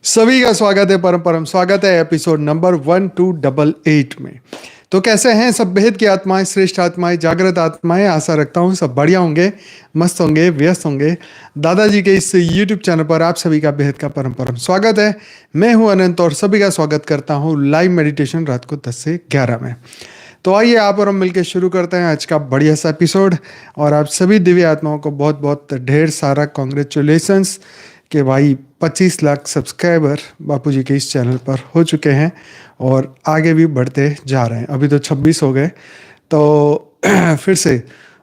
सभी का स्वागत है, परम परम स्वागत है एपिसोड नंबर 1288 में। तो कैसे हैं सब भेद की आत्माएं, श्रेष्ठ आत्माएं, जागृत आत्माएं। आशा रखता हूं सब बढ़िया होंगे, मस्त होंगे, व्यस्त होंगे। दादाजी के इस यूट्यूब चैनल पर आप सभी का बेहद का परम परम स्वागत है। मैं हूं अनंत और सभी का स्वागत करता हूं लाइव मेडिटेशन रात को 10 से 11 में। तो आइए आप और हम मिलकर शुरू करते हैं आज का बढ़िया सा एपिसोड। और आप सभी दिव्य आत्माओं को बहुत बहुत ढेर सारा कॉन्ग्रेचुलेशंस कि भाई 25 लाख सब्सक्राइबर बापूजी के इस चैनल पर हो चुके हैं और आगे भी बढ़ते जा रहे हैं। अभी तो 26 हो गए, तो फिर से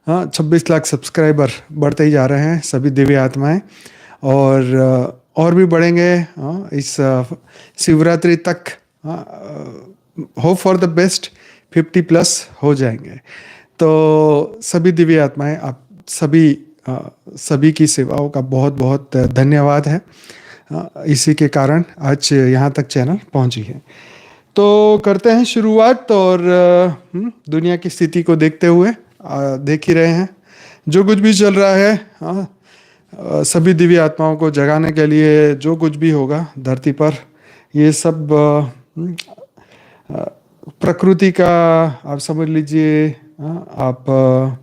26 लाख सब्सक्राइबर बढ़ते ही जा रहे हैं सभी दिव्य आत्माएं। और भी बढ़ेंगे इस शिवरात्रि तक। Hope for the best 50 plus हो जाएंगे। तो सभी दिव्य आत्माएं, आप सभी की सेवाओं का बहुत बहुत धन्यवाद है। इसी के कारण आज यहाँ तक चैनल पहुँची है। तो करते हैं शुरुआत। और दुनिया की स्थिति को देखते हुए देख ही रहे हैं जो कुछ भी चल रहा है। सभी दिव्य आत्माओं को जगाने के लिए जो कुछ भी होगा धरती पर, ये सब प्रकृति का आप समझ लीजिए। आप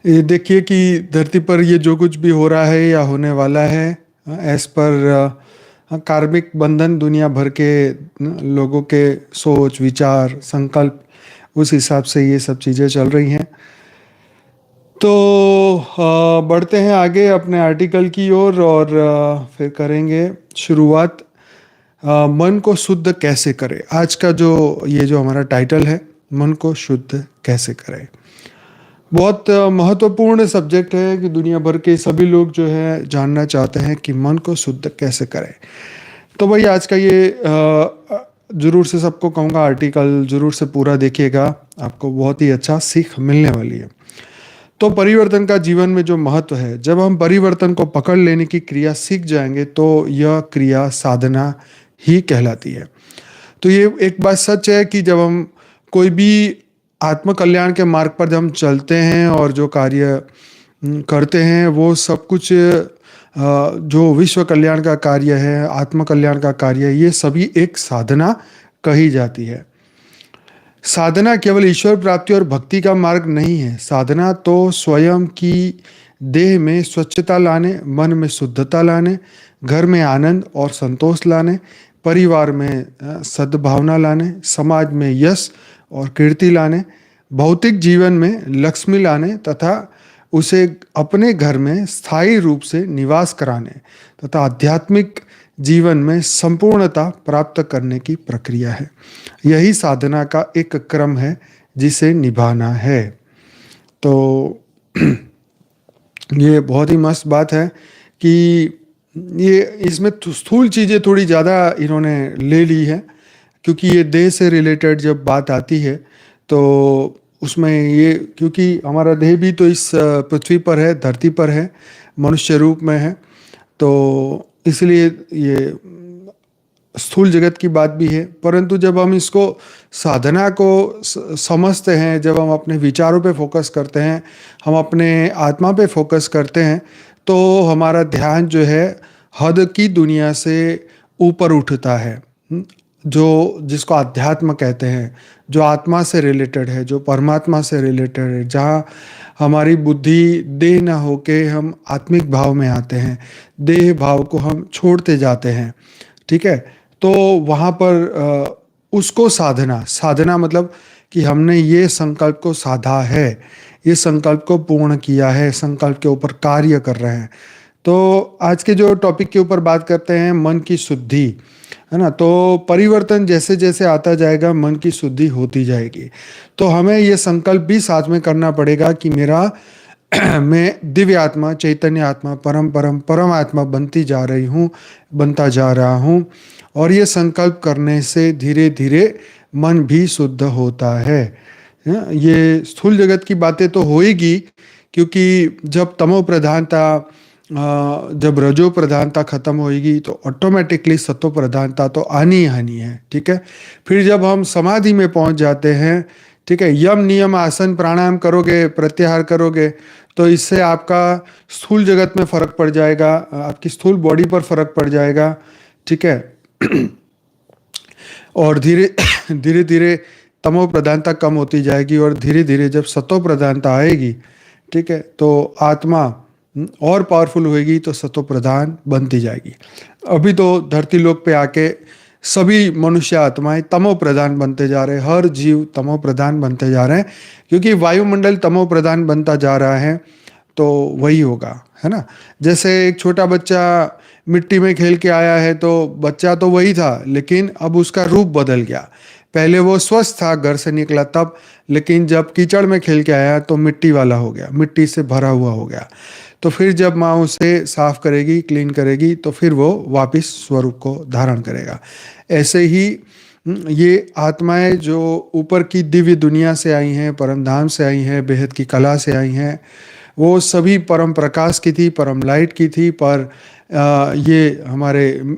ये देखिए कि धरती पर ये जो कुछ भी हो रहा है या होने वाला है, एज पर कार्मिक बंधन दुनिया भर के लोगों के सोच, विचार, संकल्प, उस हिसाब से ये सब चीज़ें चल रही हैं। तो बढ़ते हैं आगे अपने आर्टिकल की ओर और फिर करेंगे शुरुआत। मन को शुद्ध कैसे करें। आज का जो हमारा टाइटल है, मन को शुद्ध कैसे करें। बहुत महत्वपूर्ण सब्जेक्ट है कि दुनिया भर के सभी लोग जो है जानना चाहते हैं कि मन को शुद्ध कैसे करें। तो भाई आज का ये ज़रूर से सबको कहूँगा आर्टिकल ज़रूर से पूरा देखिएगा, आपको बहुत ही अच्छा सीख मिलने वाली है। तो परिवर्तन का जीवन में जो महत्व है, जब हम परिवर्तन को पकड़ लेने की क्रिया सीख जाएंगे तो यह क्रिया साधना ही कहलाती है। तो ये एक बात सच है कि जब हम कोई भी आत्म कल्याण के मार्ग पर जब हम चलते हैं और जो कार्य करते हैं, वो सब कुछ जो विश्व कल्याण का कार्य है, आत्म कल्याण का कार्य है, ये सभी एक साधना कही जाती है। साधना केवल ईश्वर प्राप्ति और भक्ति का मार्ग नहीं है। साधना तो स्वयं की देह में स्वच्छता लाने, मन में शुद्धता लाने, घर में आनंद और संतोष लाने, परिवार में सद्भावना लाने, समाज में यश और कीर्ति लाने, भौतिक जीवन में लक्ष्मी लाने तथा उसे अपने घर में स्थायी रूप से निवास कराने तथा आध्यात्मिक जीवन में संपूर्णता प्राप्त करने की प्रक्रिया है। यही साधना का एक क्रम है जिसे निभाना है। तो ये बहुत ही मस्त बात है कि ये इसमें स्थूल चीज़ें थोड़ी ज़्यादा इन्होंने ले ली है, क्योंकि ये देह से रिलेटेड जब बात आती है तो उसमें ये, क्योंकि हमारा देह भी तो इस पृथ्वी पर है, धरती पर है, मनुष्य रूप में है, तो इसलिए ये स्थूल जगत की बात भी है। परंतु जब हम इसको साधना को समझते हैं, जब हम अपने विचारों पे फोकस करते हैं, हम अपने आत्मा पे फोकस करते हैं, तो हमारा ध्यान जो है हद की दुनिया से ऊपर उठता है, जो जिसको अध्यात्म कहते हैं, जो आत्मा से रिलेटेड है, जो परमात्मा से रिलेटेड है, जहाँ हमारी बुद्धि देह ना होके हम आत्मिक भाव में आते हैं, देह भाव को हम छोड़ते जाते हैं। ठीक है, तो वहाँ पर उसको साधना मतलब कि हमने ये संकल्प को साधा है, ये संकल्प को पूर्ण किया है, संकल्प के ऊपर कार्य कर रहे हैं। तो आज के जो टॉपिक के ऊपर बात करते हैं, मन की शुद्धि, है ना। तो परिवर्तन जैसे जैसे आता जाएगा मन की शुद्धि होती जाएगी। तो हमें ये संकल्प भी साथ में करना पड़ेगा कि मेरा मैं दिव्य आत्मा, चैतन्य आत्मा, परम आत्मा बनता जा रहा हूँ। और ये संकल्प करने से धीरे धीरे मन भी शुद्ध होता है। ये स्थूल जगत की बातें तो होएगी, क्योंकि जब तमो प्रधानता, जब रजो प्रधानता खत्म होएगी तो ऑटोमेटिकली सत्व प्रधानता तो आनी है। ठीक है, फिर जब हम समाधि में पहुंच जाते हैं, ठीक है, यम नियम आसन प्राणायाम करोगे, प्रत्याहार करोगे, तो इससे आपका स्थूल जगत में फर्क पड़ जाएगा, आपकी स्थूल बॉडी पर फर्क पड़ जाएगा, ठीक है। और धीरे धीरे धीरे तमो प्रधानता कम होती जाएगी और धीरे धीरे जब सतो प्रधानता आएगी, ठीक है, तो आत्मा और पावरफुल होएगी तो सतो प्रधान बनती जाएगी। अभी तो धरती लोक पे आके सभी मनुष्य आत्माएं तमो प्रधान बनते जा रहे हैं, हर जीव तमो प्रधान बनते जा रहे हैं, क्योंकि वायुमंडल तमो प्रधान बनता जा रहा है। तो वही होगा, है ना। जैसे एक छोटा बच्चा मिट्टी में खेल के आया है, तो बच्चा तो वही था, लेकिन अब उसका रूप बदल गया। पहले वो स्वस्थ था, घर से निकला तब, लेकिन जब कीचड़ में खेल के आया तो मिट्टी वाला हो गया, मिट्टी से भरा हुआ हो गया। तो फिर जब माँ उसे साफ करेगी, क्लीन करेगी, तो फिर वो वापस स्वरूप को धारण करेगा। ऐसे ही ये आत्माएं जो ऊपर की दिव्य दुनिया से आई हैं, परम धाम से आई हैं, बेहद की कला से आई हैं, वो सभी परम प्रकाश की थी, परम लाइट की थी, पर ये हमारे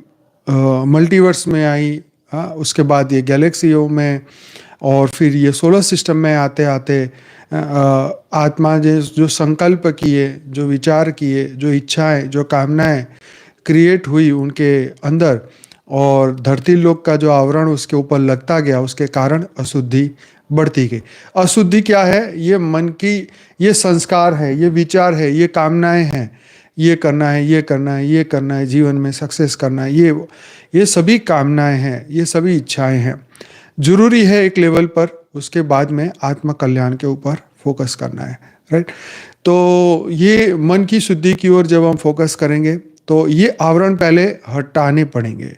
मल्टीवर्स में आई, उसके बाद ये गैलेक्सियों में, और फिर ये सोलर सिस्टम में आते आते आत्मा जो संकल्प किए, जो विचार किए, जो इच्छाएं, जो कामनाएं क्रिएट हुई उनके अंदर, और धरती लोक का जो आवरण उसके ऊपर लगता गया, उसके कारण अशुद्धि बढ़ती गई। अशुद्धि क्या है? ये मन की, ये संस्कार है, ये विचार है, ये कामनाएं हैं, ये करना है, ये करना है, ये करना है, जीवन में सक्सेस करना है, ये सभी कामनाएं हैं, ये सभी इच्छाएं हैं। जरूरी है एक लेवल पर, उसके बाद में आत्म कल्याण के ऊपर फोकस करना है, राइट। तो ये मन की शुद्धि की ओर जब हम फोकस करेंगे तो ये आवरण पहले हटाने पड़ेंगे।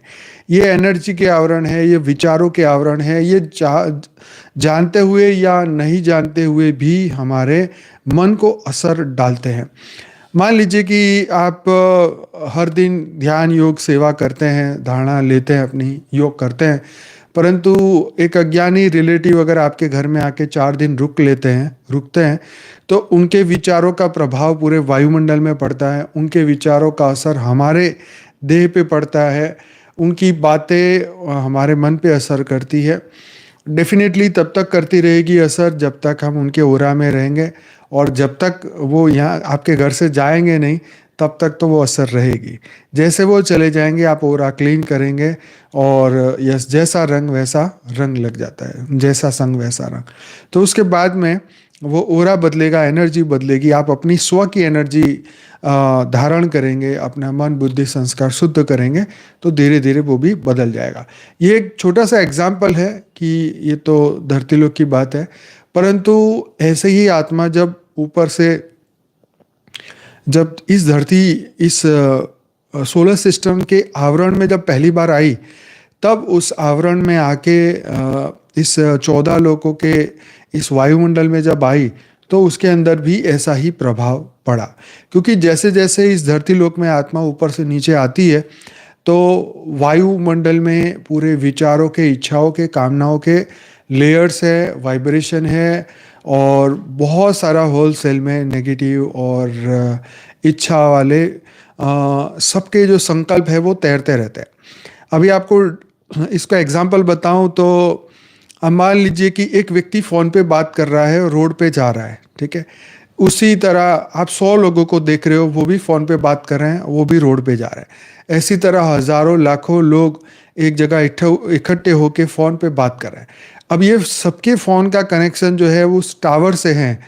ये एनर्जी के आवरण है, ये विचारों के आवरण है, ये जानते हुए या नहीं जानते हुए भी हमारे मन को असर डालते हैं। मान लीजिए कि आप हर दिन ध्यान योग सेवा करते हैं, धारणा लेते हैं, अपनी योग करते हैं, परंतु एक अज्ञानी रिलेटिव अगर आपके घर में आके 4 दिन रुकते हैं, तो उनके विचारों का प्रभाव पूरे वायुमंडल में पड़ता है, उनके विचारों का असर हमारे देह पे पड़ता है, उनकी बातें हमारे मन पे असर करती है। डेफिनेटली तब तक करती रहेगी असर जब तक हम उनके ओरा में रहेंगे, और जब तक वो यहाँ आपके घर से जाएंगे नहीं तब तक तो वो असर रहेगी। जैसे वो चले जाएंगे आप ओरा क्लीन करेंगे, और यस, जैसा रंग वैसा रंग लग जाता है, जैसा संग वैसा रंग। तो उसके बाद में वो ओरा बदलेगा, एनर्जी बदलेगी, आप अपनी स्व की एनर्जी धारण करेंगे, अपना मन बुद्धि संस्कार शुद्ध करेंगे, तो धीरे धीरे वो भी बदल जाएगा। ये एक छोटा सा एग्जाम्पल है कि ये तो धरती लोक की बात है, परंतु ऐसे ही आत्मा जब ऊपर से, जब इस धरती, इस सोलर सिस्टम के आवरण में जब पहली बार आई, तब उस आवरण में आके इस 14 लोकों के इस वायुमंडल में जब आई, तो उसके अंदर भी ऐसा ही प्रभाव पड़ा। क्योंकि जैसे जैसे इस धरती लोक में आत्मा ऊपर से नीचे आती है, तो वायुमंडल में पूरे विचारों के, इच्छाओं के, कामनाओं के लेयर्स है, वाइब्रेशन है, और बहुत सारा होल सेल में नेगेटिव और इच्छा वाले सबके जो संकल्प है वो तैरते रहते हैं। अभी आपको इसका एग्जांपल बताऊं तो अब मान लीजिए कि एक व्यक्ति फ़ोन पे बात कर रहा है और रोड पे जा रहा है, ठीक है। उसी तरह आप 100 लोगों को देख रहे हो, वो भी फ़ोन पे बात कर रहे हैं, वो भी रोड पे जा रहे हैं। ऐसी तरह हज़ारों लाखों लोग एक जगह इकट्ठे होके फ़ोन पे बात कर रहे हैं। अब ये सबके फ़ोन का कनेक्शन जो है वो उस टावर से है।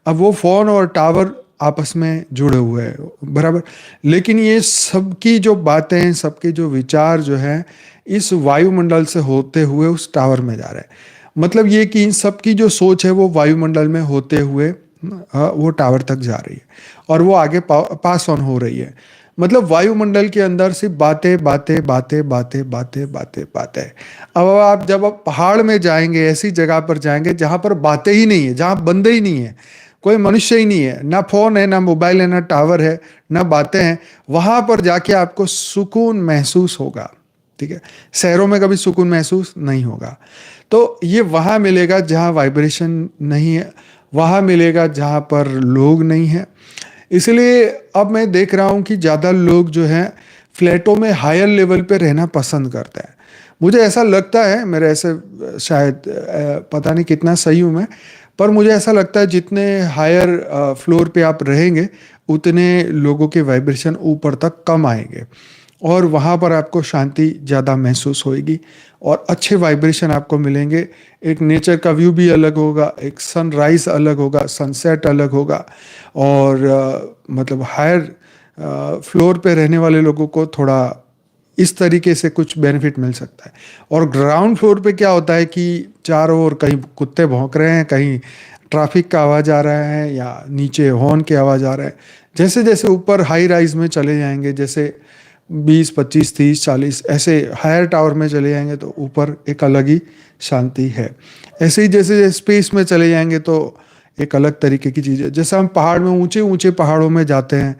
अब वो फ़ोन और टावर आपस में जुड़े हुए हैं, बराबर। लेकिन ये सबकी जो बातें, सबके जो विचार जो हैं, इस वायुमंडल से होते हुए उस टावर में जा रहे हैं। मतलब ये कि इन सबकी जो सोच है वो वायुमंडल में होते हुए वो टावर तक जा रही है, और वो आगे पास ऑन हो रही है। मतलब वायुमंडल के अंदर सिर्फ बातें बातें बातें बातें बातें बातें बातें। अब आप जब आप पहाड़ में जाएंगे, ऐसी जगह पर जाएंगे जहां पर बातें ही नहीं है, जहां बंदे ही नहीं है, कोई मनुष्य ही नहीं है, ना फोन है, ना मोबाइल है, ना टावर है, ना बातें हैं, वहां पर जाके आपको सुकून महसूस होगा, ठीक है। शहरों में कभी सुकून महसूस नहीं होगा। तो ये वहां मिलेगा जहां वाइब्रेशन नहीं है, वहां मिलेगा जहां पर लोग नहीं है। इसलिए अब मैं देख रहा हूं कि ज़्यादा लोग जो हैं फ्लैटों में हायर लेवल पे रहना पसंद करते हैं। मुझे ऐसा लगता है, मेरे ऐसे शायद पता नहीं कितना सही हूँ मैं, पर मुझे ऐसा लगता है जितने हायर फ्लोर पे आप रहेंगे उतने लोगों के वाइब्रेशन ऊपर तक कम आएंगे और वहाँ पर आपको शांति ज़्यादा महसूस होएगी और अच्छे वाइब्रेशन आपको मिलेंगे। एक नेचर का व्यू भी अलग होगा, एक सनराइज अलग होगा, सनसेट अलग होगा और मतलब हायर फ्लोर पे रहने वाले लोगों को थोड़ा इस तरीके से कुछ बेनिफिट मिल सकता है। और ग्राउंड फ्लोर पे क्या होता है कि चारों ओर कहीं कुत्ते भौंक रहे हैं, कहीं ट्रैफिक का आवाज़ आ रहा है या नीचे हॉर्न की आवाज़ आ रहा है। जैसे जैसे ऊपर हाई राइज में चले जाएंगे, जैसे 20, 25, 30, 40 ऐसे हायर टावर में चले जाएंगे तो ऊपर एक अलग ही शांति है। ऐसे ही जैसे स्पेस में चले जाएंगे तो एक अलग तरीके की चीज़ है। जैसे हम पहाड़ में ऊंचे ऊंचे पहाड़ों में जाते हैं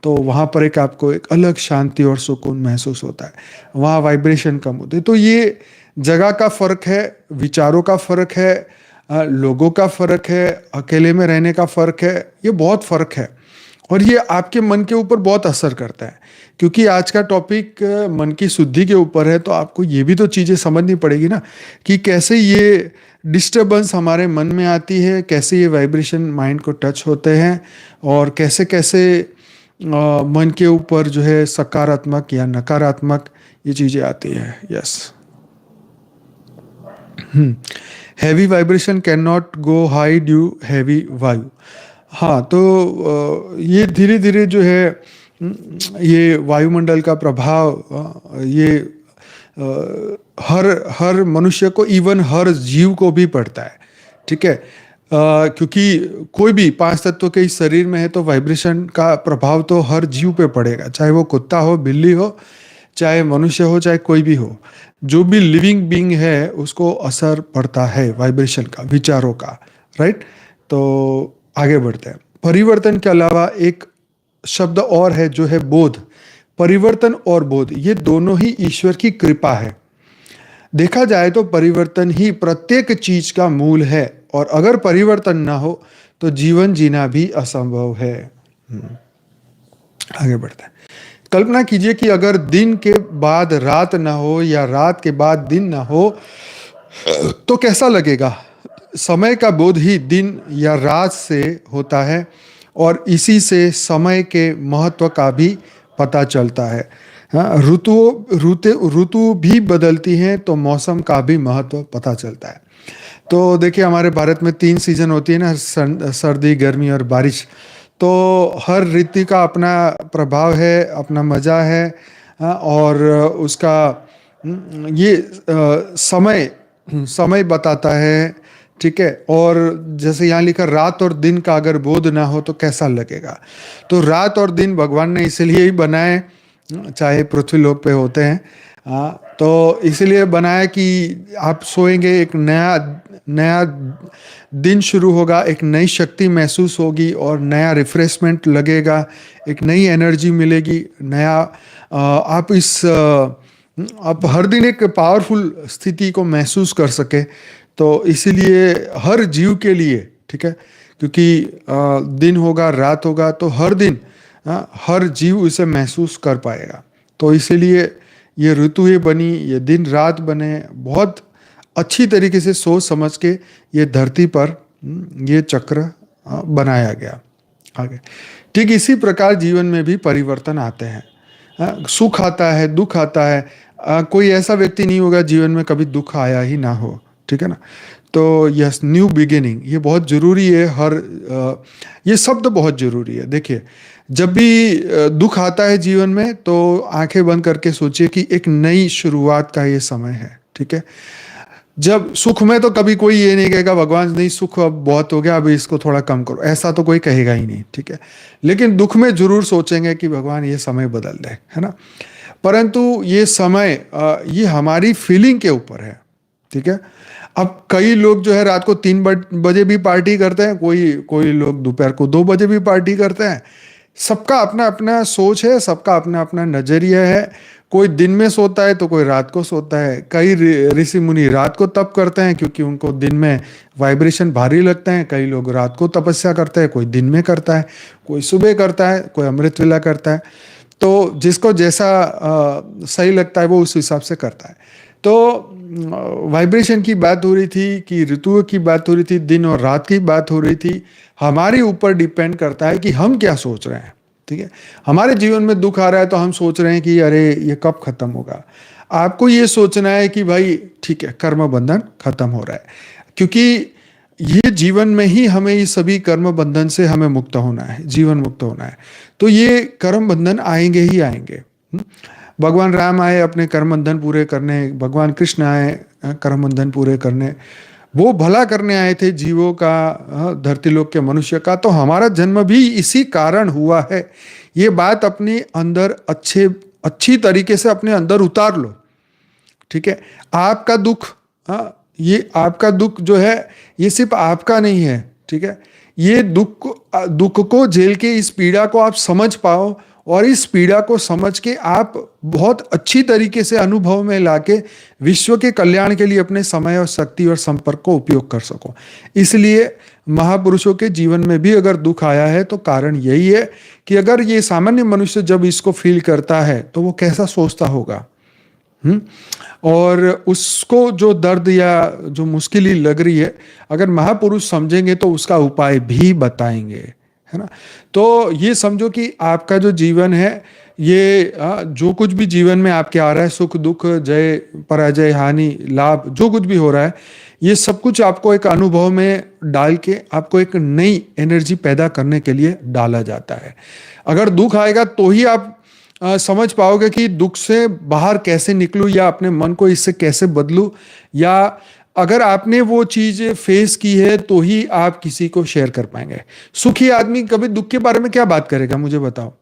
तो वहाँ पर एक आपको एक अलग शांति और सुकून महसूस होता है, वहाँ वाइब्रेशन कम होते हैं। तो ये जगह का फ़र्क है, विचारों का फ़र्क है, लोगों का फ़र्क है, अकेले में रहने का फ़र्क है, ये बहुत फ़र्क है और ये आपके मन के ऊपर बहुत असर करता है। क्योंकि आज का टॉपिक मन की शुद्धि के ऊपर है तो आपको ये भी तो चीज़ें समझनी पड़ेगी ना कि कैसे ये डिस्टरबेंस हमारे मन में आती है, कैसे ये वाइब्रेशन माइंड को टच होते हैं और कैसे कैसे मन के ऊपर जो है सकारात्मक या नकारात्मक ये चीज़ें आती है। Yes, heavy vibration can not go high due heavy वायु। हाँ, तो ये धीरे धीरे जो है ये वायुमंडल का प्रभाव ये हर हर मनुष्य को, इवन हर जीव को भी पड़ता है। ठीक है, क्योंकि कोई भी 5 तत्व के इस शरीर में है तो वाइब्रेशन का प्रभाव तो हर जीव पे पड़ेगा, चाहे वो कुत्ता हो, बिल्ली हो, चाहे मनुष्य हो, चाहे कोई भी हो। जो भी लिविंग बीइंग है उसको असर पड़ता है वाइब्रेशन का, विचारों का। राइट, तो आगे बढ़ते हैं। परिवर्तन के अलावा एक शब्द और है जो है बोध। परिवर्तन और बोध ये दोनों ही ईश्वर की कृपा है। देखा जाए तो परिवर्तन ही प्रत्येक चीज का मूल है और अगर परिवर्तन ना हो तो जीवन जीना भी असंभव है। आगे बढ़ते हैं। कल्पना कीजिए कि अगर दिन के बाद रात ना हो या रात के बाद दिन ना हो तो कैसा लगेगा। समय का बोध ही दिन या रात से होता है और इसी से समय के महत्व का भी पता चलता है। हाँ, ऋतु भी बदलती हैं तो मौसम का भी महत्व पता चलता है। तो देखिए हमारे भारत में 3 सीजन होती है ना, सर्दी, गर्मी और बारिश। तो हर ऋतु का अपना प्रभाव है, अपना मज़ा है। हाँ, और उसका ये समय समय बताता है। ठीक है, और जैसे यहाँ लिखा रात और दिन का अगर बोध ना हो तो कैसा लगेगा। तो रात और दिन भगवान ने इसलिए ही बनाए, चाहे पृथ्वी लोक पे होते हैं, तो इसलिए बनाया कि आप सोएंगे, एक नया नया दिन शुरू होगा, एक नई शक्ति महसूस होगी और नया रिफ्रेशमेंट लगेगा, एक नई एनर्जी मिलेगी, नया आप हर दिन एक पावरफुल स्थिति को महसूस कर सके। तो इसीलिए हर जीव के लिए, ठीक है, क्योंकि दिन होगा, रात होगा, तो हर दिन हर जीव इसे महसूस कर पाएगा। तो इसीलिए ये ऋतु ही बनी, ये दिन रात बने, बहुत अच्छी तरीके से सोच समझ के ये धरती पर ये चक्र बनाया गया। आगे ठीक इसी प्रकार जीवन में भी परिवर्तन आते हैं। सुख आता है, दुख आता है। कोई ऐसा व्यक्ति नहीं होगा जीवन में कभी दुख आया ही ना हो। ठीक है ना। तो यस, न्यू बिगिनिंग ये बहुत ज़रूरी है। ये शब्द बहुत ज़रूरी है। देखिए जब भी दुख आता है जीवन में तो आंखें बंद करके सोचिए कि एक नई शुरुआत का ये समय है। ठीक है, जब सुख में तो कभी कोई ये नहीं कहेगा भगवान नहीं सुख अब बहुत हो गया, अभी इसको थोड़ा कम करो, ऐसा तो कोई कहेगा ही नहीं। ठीक है, लेकिन दुख में जरूर सोचेंगे कि भगवान ये समय बदल दे, है ना। परंतु ये समय ये हमारी फीलिंग के ऊपर है। ठीक है, अब कई लोग जो है रात को 3 बजे भी पार्टी करते हैं, कोई लोग दोपहर को 2 बजे भी पार्टी करते हैं। सबका अपना अपना सोच है, सबका अपना अपना नजरिया है। कोई दिन में सोता है तो कोई रात को सोता है। कई ऋषि मुनि रात को तप करते हैं क्योंकि उनको दिन में वाइब्रेशन भारी लगते हैं। कई लोग रात को तपस्या करते हैं, कोई दिन में करता है, कोई सुबह करता है, कोई अमृत वेला करता है। तो जिसको जैसा सही लगता है वो उस हिसाब से करता है। तो वाइब्रेशन की बात हो रही थी कि ऋतुओं की बात हो रही थी, दिन और रात की बात हो रही थी। हमारे ऊपर डिपेंड करता है कि हम क्या सोच रहे हैं। ठीक है, हमारे जीवन में दुख आ रहा है तो हम सोच रहे हैं कि अरे ये कब खत्म होगा। आपको ये सोचना है कि भाई ठीक है, कर्म बंधन खत्म हो रहा है, क्योंकि ये जीवन में ही हमें ये सभी कर्म बंधन से हमें मुक्त होना है, जीवन मुक्त होना है। तो ये कर्म बंधन आएंगे ही आएंगे। भगवान राम आए अपने कर्म बंधन पूरे करने, भगवान कृष्ण आए कर्म बंधन पूरे करने, वो भला करने आए थे जीवों का, धरती लोक के मनुष्य का। तो हमारा जन्म भी इसी कारण हुआ है। ये बात अपने अंदर अच्छी तरीके से अपने अंदर उतार लो। ठीक है, आपका दुख, ये आपका दुख जो है ये सिर्फ आपका नहीं है। ठीक है, ये दुख को झेल के इस पीड़ा को आप समझ पाओ, और इस पीड़ा को समझ के आप बहुत अच्छी तरीके से अनुभव में लाके विश्व के कल्याण के लिए अपने समय और शक्ति और संपर्क को उपयोग कर सको। इसलिए महापुरुषों के जीवन में भी अगर दुख आया है तो कारण यही है कि अगर ये सामान्य मनुष्य जब इसको फील करता है तो वो कैसा सोचता होगा। और उसको जो दर्द या जो मुश्किल लग रही है, अगर महापुरुष समझेंगे तो उसका उपाय भी बताएंगे, है ना। तो ये समझो कि आपका जो जीवन है, ये जो कुछ भी जीवन में आपके आ रहा है, सुख दुख, जय पराजय, हानि लाभ, जो कुछ भी हो रहा है, ये सब कुछ आपको एक अनुभव में डाल के आपको एक नई एनर्जी पैदा करने के लिए डाला जाता है। अगर दुख आएगा तो ही आप समझ पाओगे कि दुख से बाहर कैसे निकलूं, या अपने मन को इससे कैसे बदलूं, या अगर आपने वो चीज फेस की है तो ही आप किसी को शेयर कर पाएंगे। सुखी आदमी कभी दुख के बारे में क्या बात करेगा, मुझे बताओ।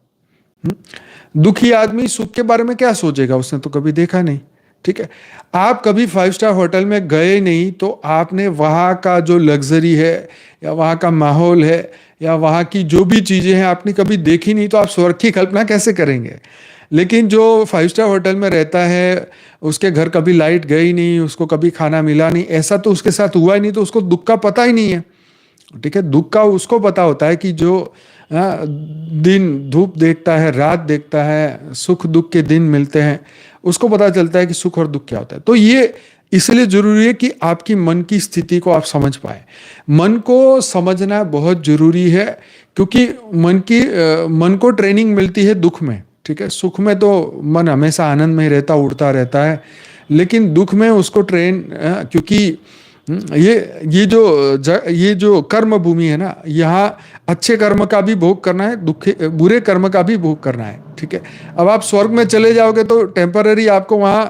दुखी आदमी सुख के बारे में क्या सोचेगा, उसने तो कभी देखा नहीं। ठीक है, आप कभी 5 स्टार होटल में गए नहीं तो आपने वहाँ का जो लग्जरी है, या वहाँ का माहौल है, या वहाँ की जो भी चीज़ें हैं आपने कभी देखी नहीं, तो आप स्वर्ग की कल्पना कैसे करेंगे। लेकिन जो 5 स्टार होटल में रहता है, उसके घर कभी लाइट गई नहीं, उसको कभी खाना मिला नहीं, ऐसा तो उसके साथ हुआ ही नहीं, तो उसको दुख का पता ही नहीं है। ठीक है, दुख का उसको पता होता है कि जो दिन धूप देखता है, रात देखता है, सुख दुख के दिन मिलते हैं, उसको पता चलता है कि सुख और दुख क्या होता है। तो ये इसलिए जरूरी है कि आपकी मन की स्थिति को आप समझ पाए। मन को समझना बहुत जरूरी है, क्योंकि मन को ट्रेनिंग मिलती है दुख में। ठीक है, सुख में तो मन हमेशा आनंद में रहता, उड़ता रहता है, लेकिन दुख में उसको क्योंकि ये जो कर्म भूमि है ना, यहाँ अच्छे कर्म का भी भोग करना है, बुरे कर्म का भी भोग करना है। ठीक है, अब आप स्वर्ग में चले जाओगे तो टेम्पररी आपको वहाँ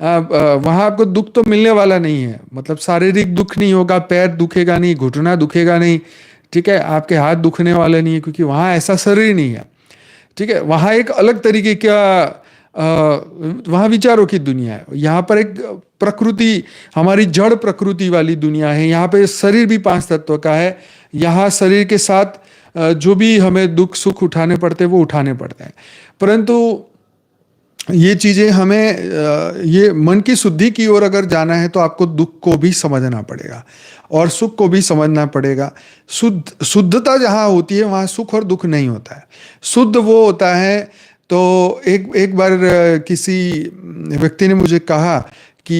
आपको दुख तो मिलने वाला नहीं है। मतलब शारीरिक दुख नहीं होगा, पैर दुखेगा नहीं, घुटना दुखेगा नहीं। ठीक है, आपके हाथ दुखने वाले नहीं है, क्योंकि वहाँ ऐसा शरीर नहीं है। ठीक है, वहाँ एक अलग तरीके का वहाँ विचारों की दुनिया है। यहाँ पर एक प्रकृति, हमारी जड़ प्रकृति वाली दुनिया है। यहाँ पे शरीर भी 5 तत्व का है। यहाँ शरीर के साथ जो भी हमें दुख सुख उठाने पड़ते हैं वो उठाने पड़ते हैं, परंतु ये चीजें हमें ये मन की शुद्धि की ओर अगर जाना है तो आपको दुख को भी समझना पड़ेगा और सुख को भी समझना पड़ेगा। शुद्धता जहाँ होती है वहाँ सुख और दुख नहीं होता है। शुद्ध वो होता है, तो एक बार किसी व्यक्ति ने मुझे कहा कि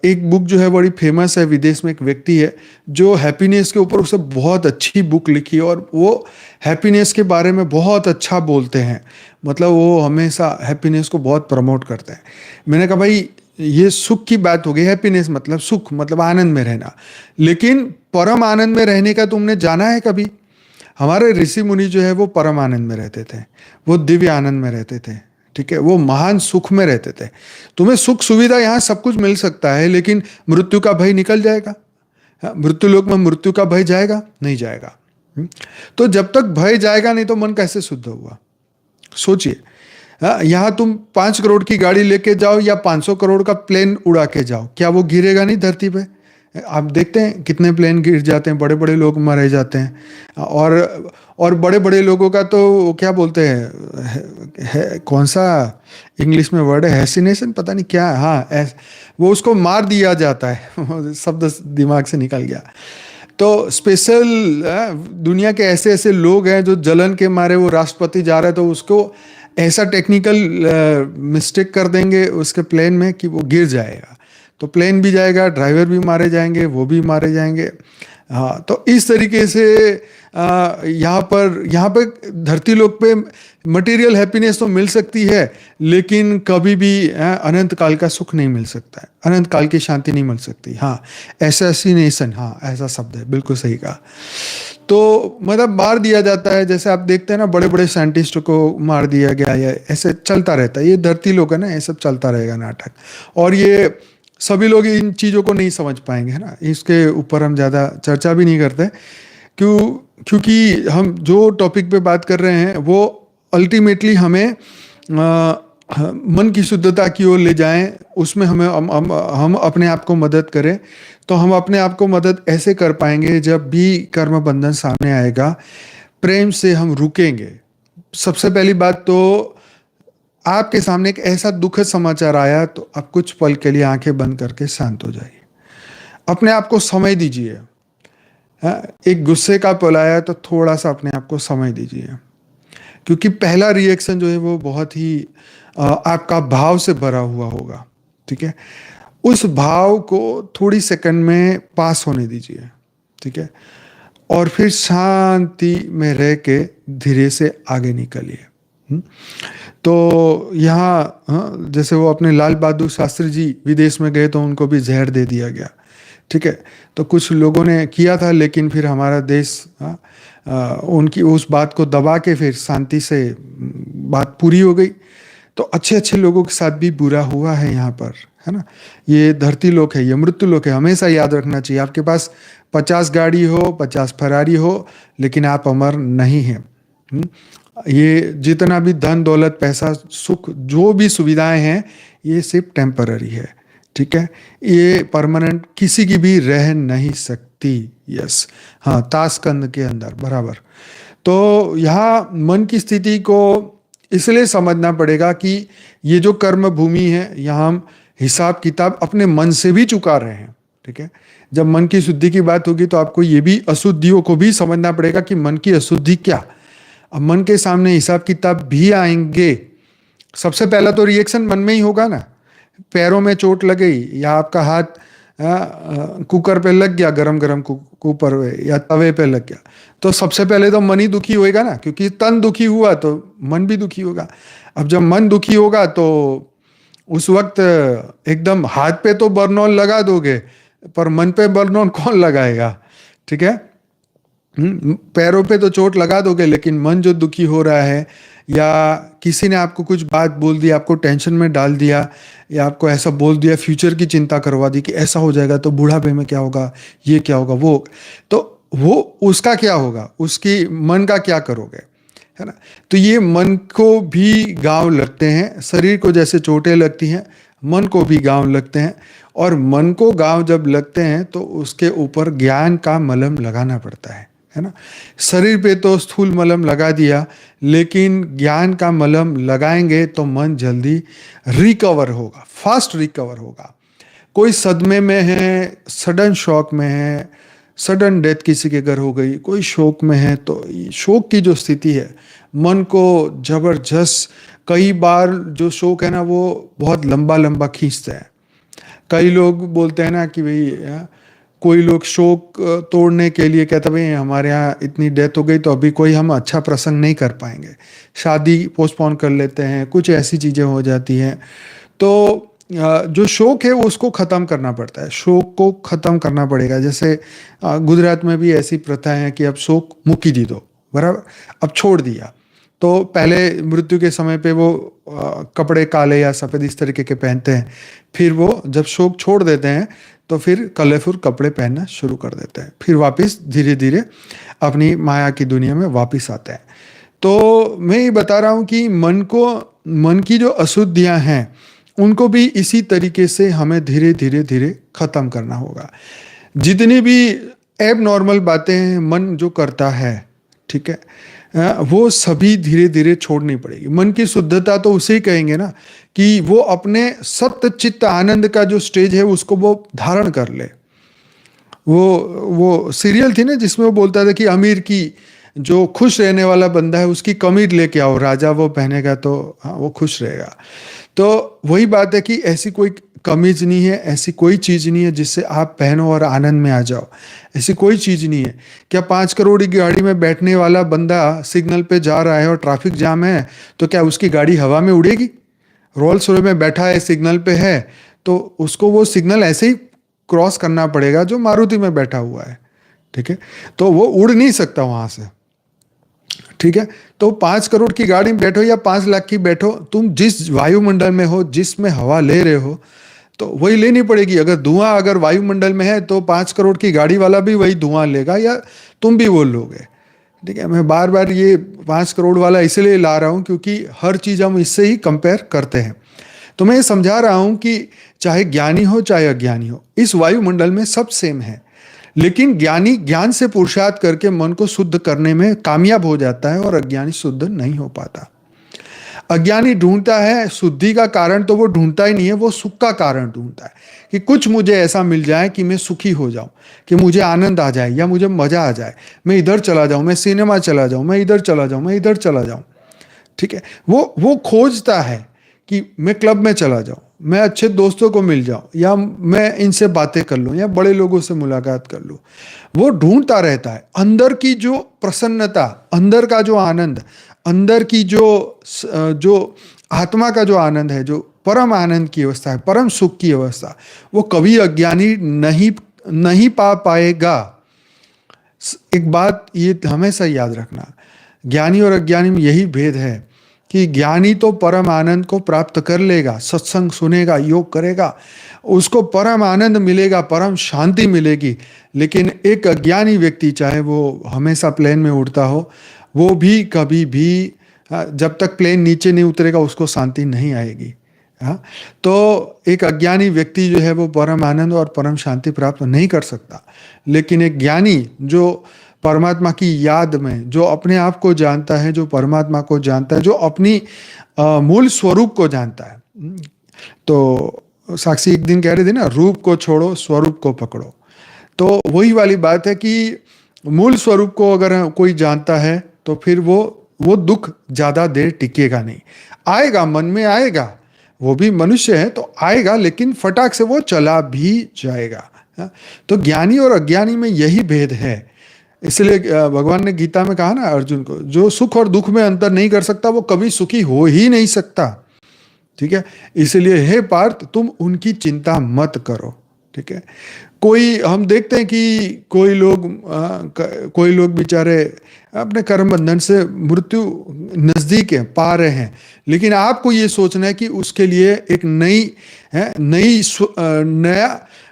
एक बुक जो है बड़ी फेमस है, विदेश में एक व्यक्ति है जो हैप्पीनेस के ऊपर उसने बहुत अच्छी बुक लिखी, और वो हैप्पीनेस के बारे में बहुत अच्छा बोलते हैं। मतलब वो हमेशा हैप्पीनेस को बहुत प्रमोट करते हैं। मैंने कहा भाई ये सुख की बात हो गई, हैप्पीनेस मतलब सुख, मतलब आनंद में रहना, लेकिन परम आनंद में रहने का तुमने जाना है कभी? हमारे ऋषि मुनि जो है वो परम आनंद में रहते थे, वो दिव्य आनंद में रहते थे। ठीक है, वो महान सुख में रहते थे। तुम्हें सुख सुविधा यहाँ सब कुछ मिल सकता है, लेकिन मृत्यु का भय निकल जाएगा? मृत्यु लोक में मृत्यु का भय जाएगा? नहीं जाएगा। तो जब तक भय जाएगा नहीं तो मन कैसे शुद्ध हुआ? सोचिए, यहाँ तुम 5 करोड़ की गाड़ी लेके जाओ या 500 करोड़ का प्लेन उड़ा के जाओ, क्या वो गिरेगा नहीं धरती पे? आप देखते हैं कितने प्लेन गिर जाते हैं, बड़े बड़े लोग मारे जाते हैं। और बड़े बड़े लोगों का तो क्या बोलते हैं, कौन सा इंग्लिश में वर्ड है, हैसिनेशन, पता नहीं क्या, हाँ, वो उसको मार दिया जाता है शब्द दिमाग से निकल गया। तो स्पेशल दुनिया के ऐसे ऐसे लोग हैं जो जलन के मारे वो राष्ट्रपति जा रहे हैं तो उसको ऐसा टेक्निकल मिस्टेक कर देंगे उसके प्लेन में कि वो गिर जाएगा, तो प्लेन भी जाएगा, ड्राइवर भी मारे जाएंगे, वो भी मारे जाएंगे। हाँ, तो इस तरीके से यहाँ पे धरती लोक पे मटेरियल हैप्पीनेस तो मिल सकती है, लेकिन कभी भी अनंत काल का सुख नहीं मिल सकता है, अनंत काल की शांति नहीं मिल सकती। हाँ, एसेसिनेशन, हाँ ऐसा शब्द है, बिल्कुल सही कहा। तो मतलब मार दिया जाता है, जैसे आप देखते हैं ना बड़े बड़े साइंटिस्ट को मार दिया गया, या ऐसे चलता रहता है। ये धरती लोक है ना, ये सब चलता रहेगा नाटक। और ये सभी लोग इन चीज़ों को नहीं समझ पाएंगे, है ना, इसके ऊपर हम ज़्यादा चर्चा भी नहीं करते। क्योंकि हम जो टॉपिक पे बात कर रहे हैं वो अल्टीमेटली हमें मन की शुद्धता की ओर ले जाएं, उसमें हम अपने आप को मदद करें। तो हम अपने आप को मदद ऐसे कर पाएंगे जब भी कर्म बंधन सामने आएगा, प्रेम से हम रुकेंगे। सबसे पहली बात तो आपके सामने एक ऐसा दुखद समाचार आया तो आप कुछ पल के लिए आंखें बंद करके शांत हो जाइए, अपने आप को समय दीजिए। हाँ, एक गुस्से का पल आया तो थोड़ा सा अपने आप को समय दीजिए, क्योंकि पहला रिएक्शन जो है वो बहुत ही आपका भाव से भरा हुआ होगा। ठीक है, उस भाव को थोड़ी सेकंड में पास होने दीजिए। ठीक है, और फिर शांति में रह के धीरे से आगे निकलिए। तो यहाँ जैसे वो अपने लाल बहादुर शास्त्री जी विदेश में गए तो उनको भी जहर दे दिया गया। ठीक है, तो कुछ लोगों ने किया था, लेकिन फिर हमारा देश उनकी उस बात को दबा के फिर शांति से बात पूरी हो गई। तो अच्छे अच्छे लोगों के साथ भी बुरा हुआ है यहाँ पर, है ना। ये धरती लोक है, ये मृत्यु लोक है, हमेशा याद रखना चाहिए। आपके पास 50 गाड़ी हो, 50 फरारी हो, लेकिन आप अमर नहीं हैं। ये जितना भी धन दौलत पैसा सुख जो भी सुविधाएं हैं, ये सिर्फ टेम्पररी है। ठीक है, ये परमानेंट किसी की भी रह नहीं सकती। यस, हाँ, ताशकंद के अंदर बराबर। तो यहाँ मन की स्थिति को इसलिए समझना पड़ेगा कि ये जो कर्म भूमि है, यहाँ हम हिसाब किताब अपने मन से भी चुका रहे हैं। ठीक है, जब मन की शुद्धि की बात होगी तो आपको ये भी अशुद्धियों को भी समझना पड़ेगा कि मन की अशुद्धि क्या। अब मन के सामने हिसाब किताब भी आएंगे। सबसे पहला तो रिएक्शन मन में ही होगा ना। पैरों में चोट लग गई, या आपका हाथ कुकर पे लग गया, गरम गरम कुकर पे या तवे पे लग गया, तो सबसे पहले तो मन ही दुखी होएगा ना, क्योंकि तन दुखी हुआ तो मन भी दुखी होगा। अब जब मन दुखी होगा तो उस वक्त एकदम हाथ पे तो बर्नॉल लगा दोगे, पर मन पे बर्नॉल कौन लगाएगा। ठीक है, पैरों पे तो चोट लगा दोगे, लेकिन मन जो दुखी हो रहा है, या किसी ने आपको कुछ बात बोल दी, आपको टेंशन में डाल दिया, या आपको ऐसा बोल दिया, फ्यूचर की चिंता करवा दी कि ऐसा हो जाएगा तो बूढ़ापे में क्या होगा, ये क्या होगा, वो उसका क्या होगा, उसकी मन का क्या करोगे, है ना। तो ये मन को भी घाव लगते हैं, शरीर को जैसे चोटें लगती हैं, मन को भी घाव लगते हैं। और मन को घाव जब लगते हैं तो उसके ऊपर ज्ञान का मलहम लगाना पड़ता है ना। शरीर पे तो स्थूल मलहम लगा दिया, लेकिन ज्ञान का मलहम लगाएंगे तो मन जल्दी रिकवर होगा, फास्ट रिकवर होगा। कोई सदमे में है, सडन शॉक में है, सडन डेथ किसी के घर हो गई, कोई शोक में है, तो शोक की जो स्थिति है मन को जबरदस्त, कई बार जो शोक है ना वो बहुत लंबा लंबा खींचता है। कई लोग बोलते हैं ना कि भाई कोई लोग शोक तोड़ने के लिए कहते भाई हमारे यहाँ इतनी डेथ हो गई तो अभी कोई हम अच्छा प्रसंग नहीं कर पाएंगे, शादी पोस्टपोन कर लेते हैं, कुछ ऐसी चीज़ें हो जाती हैं। तो जो शोक है उसको ख़त्म करना पड़ता है, शोक को ख़त्म करना पड़ेगा। जैसे गुजरात में भी ऐसी प्रथा है कि अब शोक मुक्की दी दो, बराबर, अब छोड़ दिया। तो पहले मृत्यु के समय पे वो कपड़े काले या सफ़ेद इस तरीके के पहनते हैं, फिर वो जब शोक छोड़ देते हैं तो फिर कलरफुल कपड़े पहनना शुरू कर देते हैं, फिर वापस धीरे धीरे अपनी माया की दुनिया में वापस आते हैं। तो मैं ये बता रहा हूँ कि मन की जो अशुद्धियाँ हैं उनको भी इसी तरीके से हमें धीरे धीरे धीरे ख़त्म करना होगा। जितनी भी एब नॉर्मल बातें हैं मन जो करता है, ठीक है, वो सभी धीरे धीरे छोड़नी पड़ेगी। मन की शुद्धता तो उसे ही कहेंगे ना कि वो अपने सत्य चित्त आनंद का जो स्टेज है उसको वो धारण कर ले। वो सीरियल थी ना जिसमें वो बोलता था कि अमीर की जो खुश रहने वाला बंदा है उसकी कमी लेके आओ, राजा वो पहनेगा तो हाँ वो खुश रहेगा। तो वही बात है कि ऐसी कोई कमीज नहीं है, ऐसी कोई चीज नहीं है जिससे आप पहनो और आनंद में आ जाओ। ऐसी कोई चीज नहीं है। क्या 5 करोड़ की गाड़ी में बैठने वाला बंदा सिग्नल पे जा रहा है और ट्रैफिक जाम है तो क्या उसकी गाड़ी हवा में उड़ेगी? रोल्स रॉयस में बैठा है, सिग्नल पे है, तो उसको वो सिग्नल ऐसे ही क्रॉस करना पड़ेगा जो मारुति में बैठा हुआ है। ठीक है, तो वो उड़ नहीं सकता वहां से। ठीक है, तो 5 करोड़ की गाड़ी में बैठो या 5 लाख की बैठो, तुम जिस वायुमंडल में हो, जिसमें हवा ले रहे हो, तो वही लेनी पड़ेगी। अगर धुआं अगर वायुमंडल में है तो 5 करोड़ की गाड़ी वाला भी वही धुआं लेगा या तुम भी वो लोगे। ठीक है, मैं बार बार ये 5 करोड़ वाला इसलिए ला रहा हूँ क्योंकि हर चीज़ हम इससे ही कंपेयर करते हैं। तो मैं ये समझा रहा हूँ कि चाहे ज्ञानी हो चाहे अज्ञानी हो, इस वायुमंडल में सब सेम है। लेकिन ज्ञानी ज्ञान से पुरुषार्थ करके मन को शुद्ध करने में कामयाब हो जाता है और अज्ञानी शुद्ध नहीं हो पाता। अज्ञानी ढूंढता है शुद्धि का कारण, तो वो ढूंढता ही नहीं है, वो सुख का कारण ढूंढता है कि कुछ मुझे ऐसा मिल जाए कि मैं सुखी हो जाऊं, कि मुझे आनंद आ जाए या मुझे मजा आ जाए, मैं इधर चला जाऊं, मैं सिनेमा चला जाऊं, मैं इधर चला जाऊं, मैं इधर चला जाऊं। ठीक है, वो खोजता है कि मैं क्लब में चला जाऊं, मैं अच्छे दोस्तों को मिल जाऊं, या मैं इनसे बातें कर लूं, या बड़े लोगों से मुलाकात कर लूं। वो ढूंढता रहता है अंदर की जो प्रसन्नता, अंदर का जो आनंद, अंदर की जो आत्मा का जो आनंद है, जो परम आनंद की अवस्था है, परम सुख की अवस्था, वो कभी अज्ञानी नहीं पा पाएगा। एक बात ये हमेशा याद रखना, ज्ञानी और अज्ञानी में यही भेद है कि ज्ञानी तो परम आनंद को प्राप्त कर लेगा, सत्संग सुनेगा, योग करेगा, उसको परम आनंद मिलेगा, परम शांति मिलेगी। लेकिन एक अज्ञानी व्यक्ति, चाहे वो हमेशा प्लेन में उड़ता हो, वो भी कभी भी जब तक प्लेन नीचे नहीं उतरेगा उसको शांति नहीं आएगी। हाँ, तो एक अज्ञानी व्यक्ति जो है वो परम आनंद और परम शांति प्राप्त नहीं कर सकता। लेकिन एक ज्ञानी जो परमात्मा की याद में, जो अपने आप को जानता है, जो परमात्मा को जानता है, जो अपनी मूल स्वरूप को जानता है। तो साक्षी एक दिन कह रहे थे ना, रूप को छोड़ो स्वरूप को पकड़ो। तो वही वाली बात है कि मूल स्वरूप को अगर कोई जानता है तो फिर वो दुख ज्यादा देर टिकेगा नहीं। आएगा, मन में आएगा, वो भी मनुष्य है तो आएगा, लेकिन फटाक से वो चला भी जाएगा। तो ज्ञानी और अज्ञानी में यही भेद है। इसलिए भगवान ने गीता में कहा ना अर्जुन को, जो सुख और दुख में अंतर नहीं कर सकता वो कभी सुखी हो ही नहीं सकता। ठीक है, इसलिए हे पार्थ, तुम उनकी चिंता मत करो। ठीक है, हम देखते हैं कि कोई लोग बेचारे अपने कर्म बंधन से मृत्यु नजदीक है, पा रहे हैं, लेकिन आपको ये सोचना है कि उसके लिए एक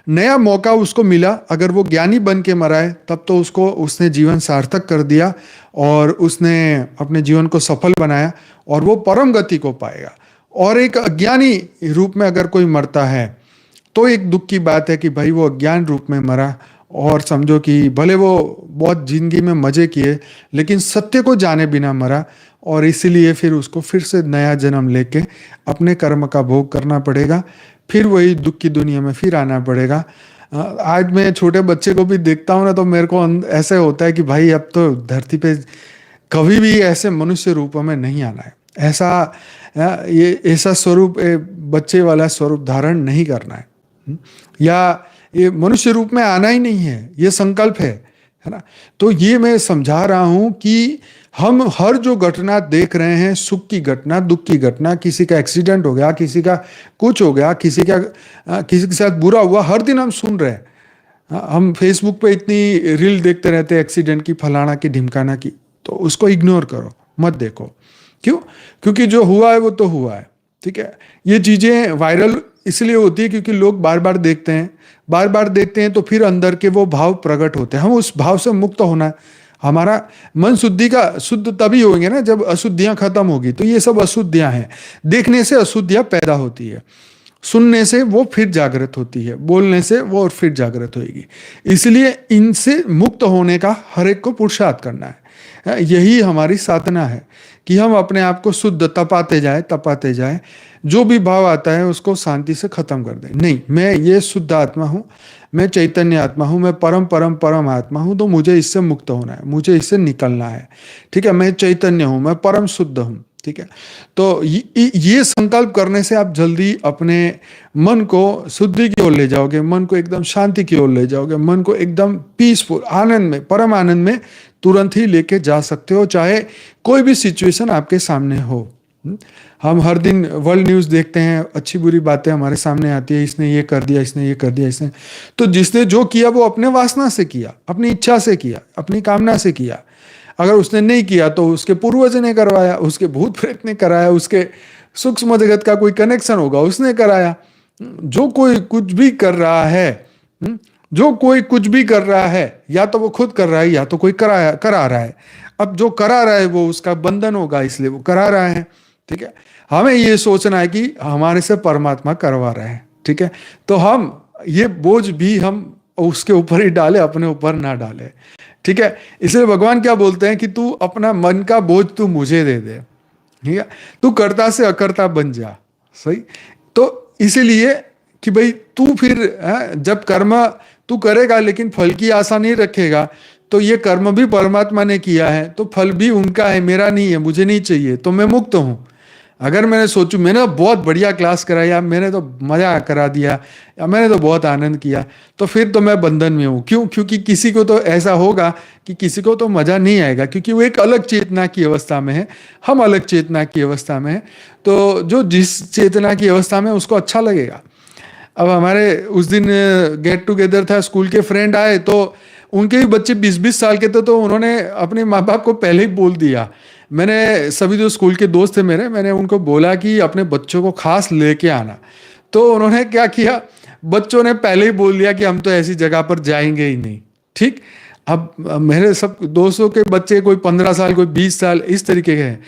नया मौका उसको मिला। अगर वो ज्ञानी बन के मरा है तब तो उसने जीवन सार्थक कर दिया और उसने अपने जीवन को सफल बनाया और वो परम गति को पाएगा। और एक अज्ञानी रूप में अगर कोई मरता है तो एक दुख की बात है कि भाई वो अज्ञान रूप में मरा, और समझो कि भले वो बहुत जिंदगी में मजे किए लेकिन सत्य को जाने बिना मरा, और इसीलिए फिर उसको फिर से नया जन्म लेके अपने कर्म का भोग करना पड़ेगा, फिर वही दुख की दुनिया में फिर आना पड़ेगा। आज मैं छोटे बच्चे को भी देखता हूँ ना, तो मेरे को ऐसे होता है कि भाई अब तो धरती पे कभी भी ऐसे मनुष्य रूप में नहीं आना है, ऐसा स्वरूप, बच्चे वाला स्वरूप धारण नहीं करना है, या ये मनुष्य रूप में आना ही नहीं है, ये संकल्प है ना। तो ये मैं समझा रहा हूं कि हम हर जो घटना देख रहे हैं, सुख की घटना, दुख की घटना, किसी का एक्सीडेंट हो गया, किसी का कुछ हो गया, किसी के साथ बुरा हुआ, हर दिन हम सुन रहे हैं। हम फेसबुक पे इतनी रील देखते रहते हैं एक्सीडेंट की, फलाना की, ढिमकाना की, तो उसको इग्नोर करो, मत देखो। क्यों? क्योंकि जो हुआ है वो तो हुआ है। ठीक है, ये चीजें वायरल इसलिए होती है क्योंकि लोग बार बार देखते हैं, तो फिर अंदर के वो भाव प्रकट होते हैं। हम उस भाव से मुक्त होना है। हमारा मन शुद्ध तभी होंगे ना जब अशुद्धियां खत्म होगी। तो ये सब अशुद्धियां हैं, देखने से अशुद्धियां पैदा होती है, सुनने से वो फिर जागृत होती है, बोलने से वो और फिर जागृत होगी। इसलिए इनसे मुक्त होने का हर एक को पुरुषार्थ करना है। यही हमारी साधना है कि हम अपने आप को शुद्ध तपाते जाए। जो भी भाव आता है उसको शांति से खत्म कर दे। नहीं, मैं ये शुद्ध आत्मा हूँ, मैं चैतन्य आत्मा हूँ, मैं परम परम परम आत्मा हूँ, तो मुझे इससे मुक्त होना है, मुझे इससे निकलना है। ठीक है, मैं चैतन्य हूँ, मैं परम शुद्ध हूँ। ठीक है, तो ये संकल्प करने से आप जल्दी अपने मन को शुद्धि की ओर ले जाओगे, मन को एकदम शांति की ओर ले जाओगे, मन को एकदम पीसफुल आनंद में, परम आनंद में तुरंत ही लेके जा सकते हो, चाहे कोई भी सिचुएशन आपके सामने हो। हम हर दिन वर्ल्ड न्यूज़ देखते हैं, अच्छी बुरी बातें हमारे सामने आती है, इसने ये कर दिया, इसने ये कर दिया, इसने, तो जिसने जो किया वो अपने वासना से किया, अपनी इच्छा से किया, अपनी कामना से किया। अगर उसने नहीं किया तो उसके पूर्वज ने करवाया, उसके भूत प्रेत ने कराया, उसके सूक्ष्म जगत का कोई कनेक्शन होगा उसने कराया। जो कोई कुछ भी कर रहा है, जो कोई कुछ भी कर रहा है, या तो वो खुद कर रहा है या तो कोई करा रहा है। अब जो करा रहा है वो उसका बंधन होगा, इसलिए वो करा रहा है। ठीक है, हमें ये सोचना है कि हमारे से परमात्मा करवा रहा है। ठीक है, तो हम ये बोझ भी हम उसके ऊपर ही डाले, अपने ऊपर ना डाले। ठीक है, इसलिए भगवान क्या बोलते हैं कि तू अपना मन का बोझ तू मुझे दे दे। ठीक है, तू कर्ता से अकर्ता बन जा। सही, तो इसीलिए कि भाई तू फिर जब कर्म तू करेगा लेकिन फल की आशा नहीं रखेगा, तो ये कर्म भी परमात्मा ने किया है, तो फल भी उनका है, मेरा नहीं है, मुझे नहीं चाहिए, तो मैं मुक्त हूं। अगर मैंने सोचूं मैंने बहुत बढ़िया क्लास कराया, मैंने तो मजा करा दिया, या मैंने तो बहुत आनंद किया, तो फिर तो मैं बंधन में हूं। क्यों? क्योंकि किसी को तो ऐसा होगा कि किसी को तो मजा नहीं आएगा, क्योंकि वो एक अलग चेतना की अवस्था में है, हम अलग चेतना की अवस्था में है। तो जो जिस चेतना की अवस्था में उसको अच्छा लगेगा। अब हमारे उस दिन गेट टुगेदर था, स्कूल के फ्रेंड आए, तो उनके भी बच्चे 20-20 साल के थे, तो उन्होंने अपने माँ बाप को पहले ही बोल दिया। मैंने सभी जो स्कूल के दोस्त थे मेरे, मैंने उनको बोला कि अपने बच्चों को खास लेके आना। तो उन्होंने क्या किया, बच्चों ने पहले ही बोल दिया कि हम तो ऐसी जगह पर जाएंगे ही नहीं। ठीक, अब मेरे सब दोस्तों के बच्चे कोई 15 साल, कोई 20 साल, इस तरीके के हैं,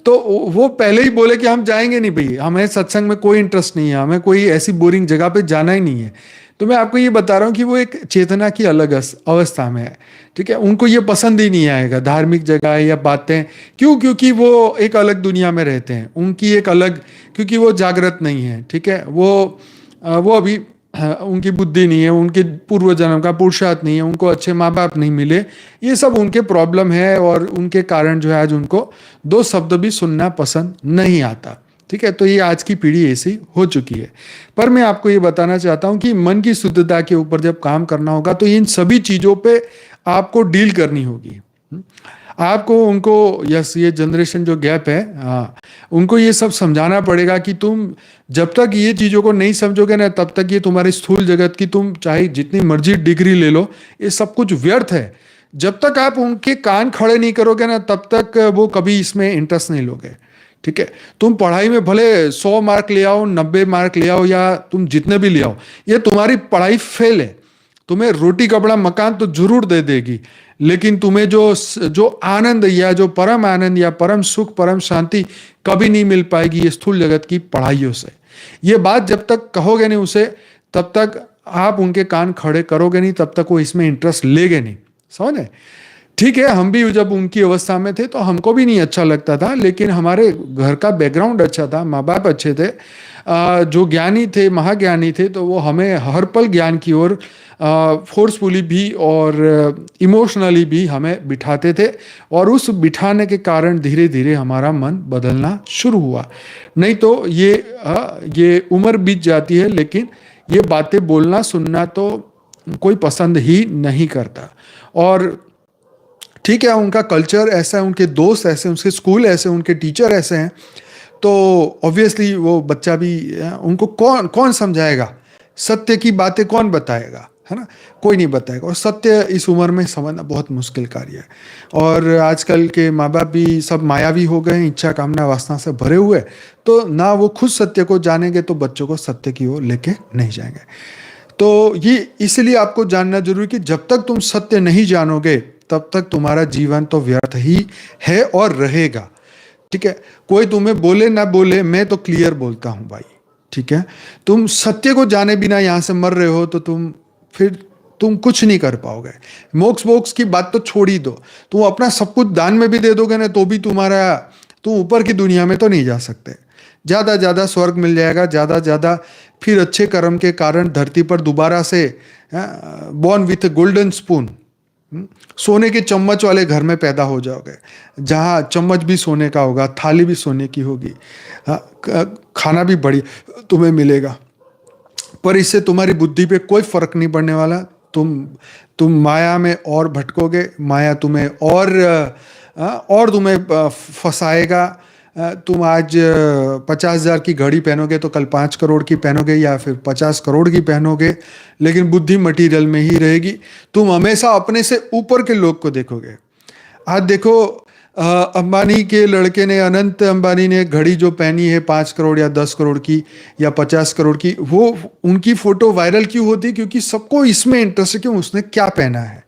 तो वो पहले ही बोले कि हम जाएंगे नहीं भाई, हमें सत्संग में कोई इंटरेस्ट नहीं है, हमें कोई ऐसी बोरिंग जगह पे जाना ही नहीं है। तो मैं आपको ये बता रहा हूँ कि वो एक चेतना की अलग अवस्था में है। ठीक है, उनको ये पसंद ही नहीं आएगा धार्मिक जगह या बातें। क्यों? क्योंकि वो एक अलग दुनिया में रहते हैं, उनकी एक अलग, क्योंकि वो जागृत नहीं है। ठीक है, वो अभी उनकी बुद्धि नहीं है, उनके पूर्व जन्म का पुरुषार्थ नहीं है, उनको अच्छे माँ बाप नहीं मिले, ये सब उनके प्रॉब्लम है, और उनके कारण जो है आज उनको दो शब्द भी सुनना पसंद नहीं आता। ठीक है, तो ये आज की पीढ़ी ऐसी हो चुकी है। पर मैं आपको ये बताना चाहता हूँ कि मन की शुद्धता के ऊपर जब काम करना होगा तो इन सभी चीज़ों पे आपको डील करनी होगी। आपको उनको, यस, ये जनरेशन जो गैप है, हाँ, उनको ये सब समझाना पड़ेगा कि तुम जब तक ये चीज़ों को नहीं समझोगे ना, तब तक ये तुम्हारी स्थूल जगत की, तुम चाहे जितनी मर्जी डिग्री ले लो, ये सब कुछ व्यर्थ है। जब तक आप उनके कान खड़े नहीं करोगे ना, तब तक वो कभी इसमें इंटरेस्ट नहीं लोगे। ठीक है, तुम पढ़ाई में भले 100 मार्क ले आओ, 90 मार्क ले आओ, या तुम जितने भी ले आओ, ये तुम्हारी पढ़ाई फेल है। तुम्हें रोटी कपड़ा मकान तो जरूर दे देगी, लेकिन तुम्हें जो आनंद या जो परम आनंद या परम सुख, परम शांति कभी नहीं मिल पाएगी ये स्थूल जगत की पढ़ाइयों से। ये बात जब तक कहोगे नहीं उसे, तब तक आप उनके कान खड़े करोगे नहीं, तब तक वो इसमें इंटरेस्ट लेगे नहीं। समझे? ठीक है, हम भी जब उनकी अवस्था में थे तो हमको भी नहीं अच्छा लगता था, लेकिन हमारे घर का बैकग्राउंड अच्छा था, माँ बाप अच्छे थे, जो ज्ञानी थे, महाज्ञानी थे, तो वो हमें हर पल ज्ञान की ओर फोर्सफुली भी और इमोशनली भी हमें बिठाते थे, और उस बिठाने के कारण धीरे धीरे हमारा मन बदलना शुरू हुआ। नहीं तो ये उम्र बीत जाती है, लेकिन ये बातें बोलना सुनना तो कोई पसंद ही नहीं करता। और ठीक है, उनका कल्चर ऐसा है, उनके दोस्त ऐसे, उनके स्कूल ऐसे, उनके टीचर ऐसे हैं, तो ऑब्वियसली वो बच्चा भी, उनको कौन कौन समझाएगा, सत्य की बातें कौन बताएगा, है ना? कोई नहीं बताएगा। और सत्य इस उम्र में समझना बहुत मुश्किल कार्य है। और आजकल के माँ बाप भी सब मायावी हो गए हैं, इच्छा कामना वासना से भरे हुए, तो ना वो खुद सत्य को जानेंगे तो बच्चों को सत्य की ओर लेके नहीं जाएंगे। तो ये इसलिए आपको जानना जरूरी कि जब तक तुम सत्य नहीं जानोगे, तब तक तुम्हारा जीवन तो व्यर्थ ही है और रहेगा। ठीक है, कोई तुम्हें बोले ना बोले, मैं तो क्लियर बोलता हूं भाई। ठीक है, तुम सत्य को जाने बिना यहां से मर रहे हो, तो तुम कुछ नहीं कर पाओगे। मोक्ष की बात तो छोड़ ही दो, तुम अपना सब कुछ दान में भी दे दोगे ना, तो भी तुम ऊपर की दुनिया में तो नहीं जा सकते। ज़्यादा ज़्यादा स्वर्ग मिल जाएगा, ज़्यादा ज़्यादा फिर अच्छे कर्म के कारण धरती पर दोबारा से बॉर्न विथ गोल्डन स्पून, सोने के चम्मच वाले घर में पैदा हो जाओगे, जहाँ चम्मच भी सोने का होगा, थाली भी सोने की होगी, खाना भी बढ़िया तुम्हें मिलेगा। पर इससे तुम्हारी बुद्धि पे कोई फर्क नहीं पड़ने वाला। तुम माया में और भटकोगे, माया तुम्हें और तुम्हें फंसाएगा। तुम आज 50,000 की घड़ी पहनोगे तो कल 5 करोड़ की पहनोगे, या फिर 50 करोड़ की पहनोगे, लेकिन बुद्धि मटीरियल में ही रहेगी। तुम हमेशा अपने से ऊपर के लोग को देखोगे। आज देखो, अंबानी के लड़के ने, अनंत अंबानी ने घड़ी जो पहनी है 5 करोड़ या 10 करोड़ की या 50 करोड़ की, वो उनकी फोटो वायरल क्यों होती? क्योंकि सबको इसमें इंटरेस्ट है कि उसने क्या पहना है,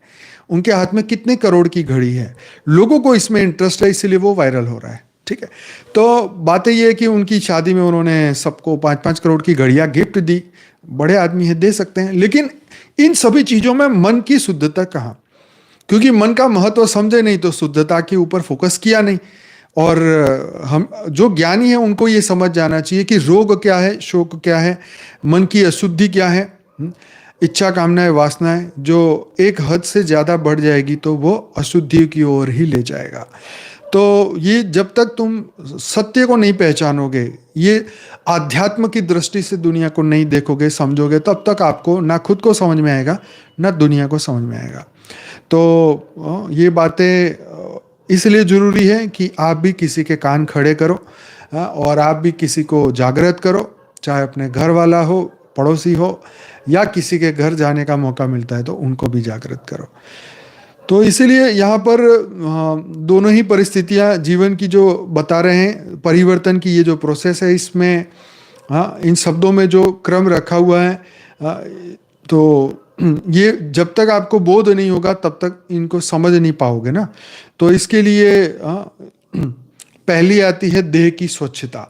उनके हाथ में कितने करोड़ की घड़ी है, लोगों को इसमें इंटरेस्ट है, इसीलिए वो वायरल हो रहा है। ठीक है, तो बातें ये है कि उनकी शादी में उन्होंने सबको 5-5 करोड़ की घड़ियां गिफ्ट दी। बड़े आदमी है, दे सकते हैं, लेकिन इन सभी चीजों में मन की शुद्धता कहाँ? क्योंकि मन का महत्व समझे नहीं तो शुद्धता के ऊपर फोकस किया नहीं। और हम जो ज्ञानी है उनको ये समझ जाना चाहिए कि रोग क्या है, शोक क्या है, मन की अशुद्धि क्या है, इच्छा कामनाएं वासनाएं जो एक हद से ज़्यादा बढ़ जाएगी तो वो अशुद्धि की ओर ही ले जाएगा। तो ये जब तक तुम सत्य को नहीं पहचानोगे, ये आध्यात्म की दृष्टि से दुनिया को नहीं देखोगे, समझोगे, तब तक आपको ना खुद को समझ में आएगा ना दुनिया को समझ में आएगा। तो ये बातें इसलिए ज़रूरी है कि आप भी किसी के कान खड़े करो और आप भी किसी को जागृत करो, चाहे अपने घर वाला हो, पड़ोसी हो, या किसी के घर जाने का मौका मिलता है तो उनको भी जागृत करो। तो इसीलिए यहाँ पर दोनों ही परिस्थितियाँ जीवन की जो बता रहे हैं, परिवर्तन की ये जो प्रोसेस है, इसमें इन शब्दों में जो क्रम रखा हुआ है, तो ये जब तक आपको बोध नहीं होगा तब तक इनको समझ नहीं पाओगे ना। तो इसके लिए पहली आती है देह की स्वच्छता।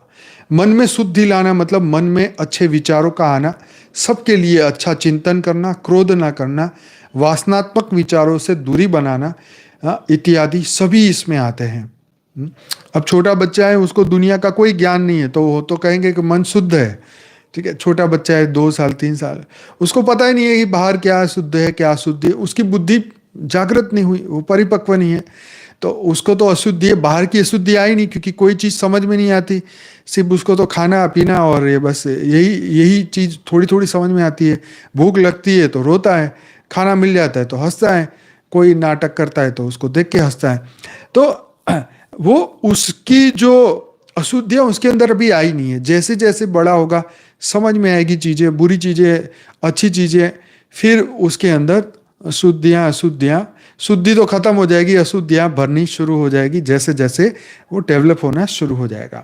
मन में शुद्धि लाना मतलब मन में अच्छे विचारों का आना, सबके लिए अच्छा चिंतन करना, क्रोध ना करना, वासनात्मक विचारों से दूरी बनाना इत्यादि सभी इसमें आते हैं। अब छोटा बच्चा है, उसको दुनिया का कोई ज्ञान नहीं है, तो वो तो कहेंगे कि मन शुद्ध है। ठीक है, छोटा बच्चा है 2 साल 3 साल, उसको पता ही नहीं है कि बाहर क्या शुद्ध है क्या अशुद्ध है, उसकी बुद्धि जागृत नहीं हुई, वो परिपक्व नहीं है, तो उसको तो अशुद्धि है, बाहर की अशुद्धि आई नहीं, क्योंकि कोई चीज़ समझ में नहीं आती। सिर्फ उसको तो खाना पीना और ये बस यही चीज़ थोड़ी थोड़ी समझ में आती है। भूख लगती है तो रोता है, खाना मिल जाता है तो हंसता है, कोई नाटक करता है तो उसको देख के हंसता है। तो वो उसकी जो अशुद्धियाँ उसके अंदर अभी आई नहीं है। जैसे जैसे बड़ा होगा समझ में आएगी चीज़ें, बुरी चीज़ें, अच्छी चीज़ें, फिर उसके अंदर अशुद्धियाँ शुद्धि तो खत्म हो जाएगी, अशुद्धियाँ भरनी शुरू हो जाएगी जैसे जैसे वो डेवलप होना शुरू हो जाएगा।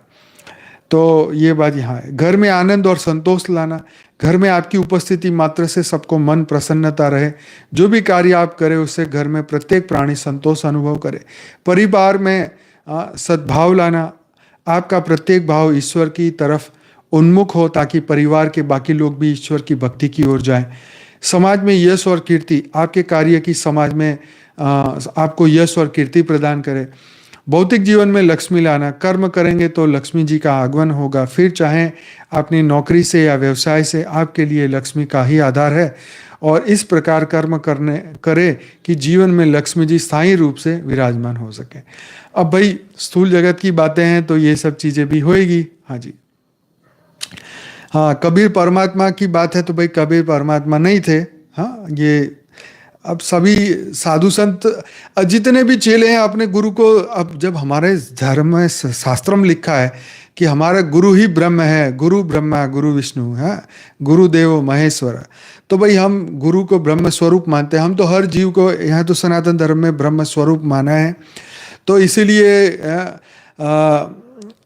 तो ये बात यहाँ है। घर में आनंद और संतोष लाना, घर में आपकी उपस्थिति मात्र से सबको मन प्रसन्नता रहे, जो भी कार्य आप करें उससे घर में प्रत्येक प्राणी संतोष अनुभव करे। परिवार में सद्भाव लाना, आपका प्रत्येक भाव ईश्वर की तरफ उन्मुख हो ताकि परिवार के बाकी लोग भी ईश्वर की भक्ति की ओर जाएं। समाज में यश और कीर्ति, आपके कार्य की समाज में आपको यश और कीर्ति प्रदान करे। भौतिक जीवन में लक्ष्मी लाना, कर्म करेंगे तो लक्ष्मी जी का आगमन होगा, फिर चाहे अपनी नौकरी से या व्यवसाय से, आपके लिए लक्ष्मी का ही आधार है। और इस प्रकार कर्म करे कि जीवन में लक्ष्मी जी स्थायी रूप से विराजमान हो सके। अब भाई स्थूल जगत की बातें हैं तो ये सब चीज़ें भी होएगी। हाँ जी, हाँ, कबीर परमात्मा की बात है तो भाई कबीर परमात्मा नहीं थे। हाँ, ये अब सभी साधु संत जितने भी चेले हैं अपने गुरु को, अब जब हमारे धर्म में शास्त्र में लिखा है कि हमारा गुरु ही ब्रह्म है, गुरु ब्रह्मा गुरु विष्णु है, गुरुदेव महेश्वर, तो भाई हम गुरु को ब्रह्म स्वरूप मानते हैं। हम तो हर जीव को, यहाँ तो सनातन धर्म में ब्रह्म स्वरूप माना है, तो इसीलिए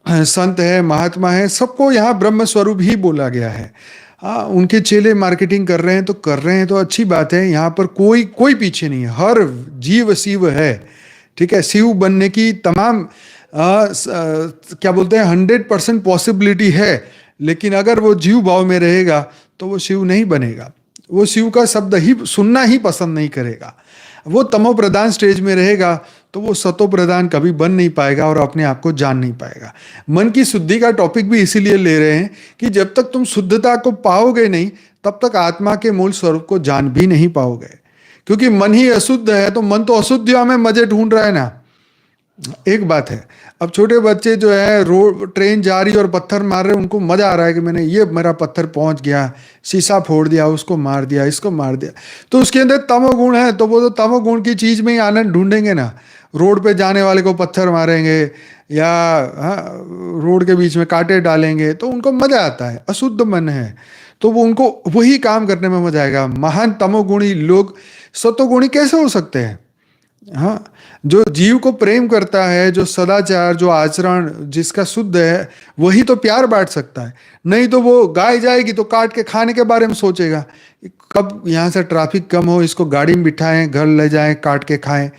संत है, महात्मा है, सबको यहाँ ब्रह्म स्वरूप ही बोला गया है। उनके चेले मार्केटिंग कर रहे हैं तो अच्छी बात है। यहाँ पर कोई पीछे नहीं है, हर जीव शिव है। ठीक है, शिव बनने की तमाम क्या बोलते हैं 100% पॉसिबिलिटी है, लेकिन अगर वो जीव भाव में रहेगा तो वो शिव नहीं बनेगा। वो शिव का शब्द ही सुनना ही पसंद नहीं करेगा। वो तमो प्रधान स्टेज में रहेगा तो वो सतो प्रधान कभी बन नहीं पाएगा और अपने आप को जान नहीं पाएगा। मन की शुद्धि का टॉपिक भी इसीलिए ले रहे हैं कि जब तक तुम शुद्धता को पाओगे नहीं, तब तक आत्मा के मूल स्वरूप को जान भी नहीं पाओगे। क्योंकि मन ही अशुद्ध है, तो मन तो अशुद्धियों में मजे ढूंढ रहा है ना। एक बात है, अब छोटे बच्चे जो है रोड ट्रेन जा रही और पत्थर मार रहे, उनको मजा आ रहा है कि मैंने ये मेरा पत्थर पहुंच गया, शीशा फोड़ दिया, उसको मार दिया, इसको मार दिया। तो उसके अंदर तमोगुण है, तो वो तो तमोगुण की चीज में ही आनंद ढूंढेंगे ना। रोड पे जाने वाले को पत्थर मारेंगे या रोड के बीच में कांटे डालेंगे तो उनको मजा आता है। अशुद्ध मन है तो वो उनको वही काम करने में मजा आएगा। महान तमोगुणी लोग सतोगुणी कैसे हो सकते हैं? हाँ, जो जीव को प्रेम करता है, जो सदाचार, जो आचरण जिसका शुद्ध है, वही तो प्यार बांट सकता है। नहीं तो वो गाय जाएगी तो काट के खाने के बारे में सोचेगा, कब यहाँ से ट्रैफिक कम हो, इसको गाड़ी में बिठाएं, घर ले जाएं, काट के खाएं।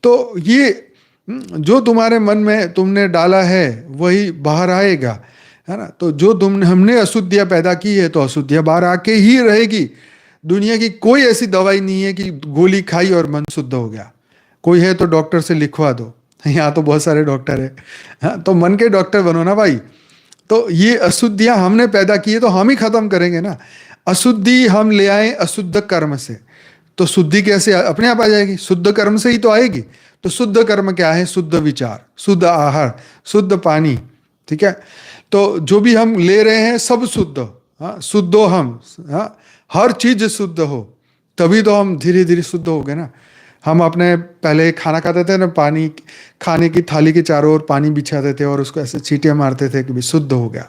तो ये जो तुम्हारे मन में तुमने डाला है वही बाहर आएगा, है ना। तो जो हमने अशुद्धियाँ पैदा की है तो अशुद्धियाँ बाहर आके ही रहेगी। दुनिया की कोई ऐसी दवाई नहीं है कि गोली खाई और मन शुद्ध हो गया। कोई है तो डॉक्टर से लिखवा दो, यहाँ तो बहुत सारे डॉक्टर है। हाँ, तो मन के डॉक्टर बनो ना भाई। तो ये अशुद्धियां हमने पैदा की है तो हम ही खत्म करेंगे ना। अशुद्धि हम ले आए अशुद्ध कर्म से, तो शुद्धि कैसे अपने आप आ जाएगी? शुद्ध कर्म से ही तो आएगी। तो शुद्ध कर्म क्या है? शुद्ध विचार, शुद्ध आहार, शुद्ध पानी, ठीक है। तो जो भी हम ले रहे हैं सब शुद्ध, हाँ, शुद्धो हम, हाँ, हर चीज शुद्ध हो, तभी तो हम धीरे धीरे शुद्ध हो गए ना। हम अपने पहले खाना खाते थे ना, पानी खाने की थाली के चारों ओर पानी बिछाते थे और उसको ऐसे छींटे मारते थे कि भी शुद्ध हो गया,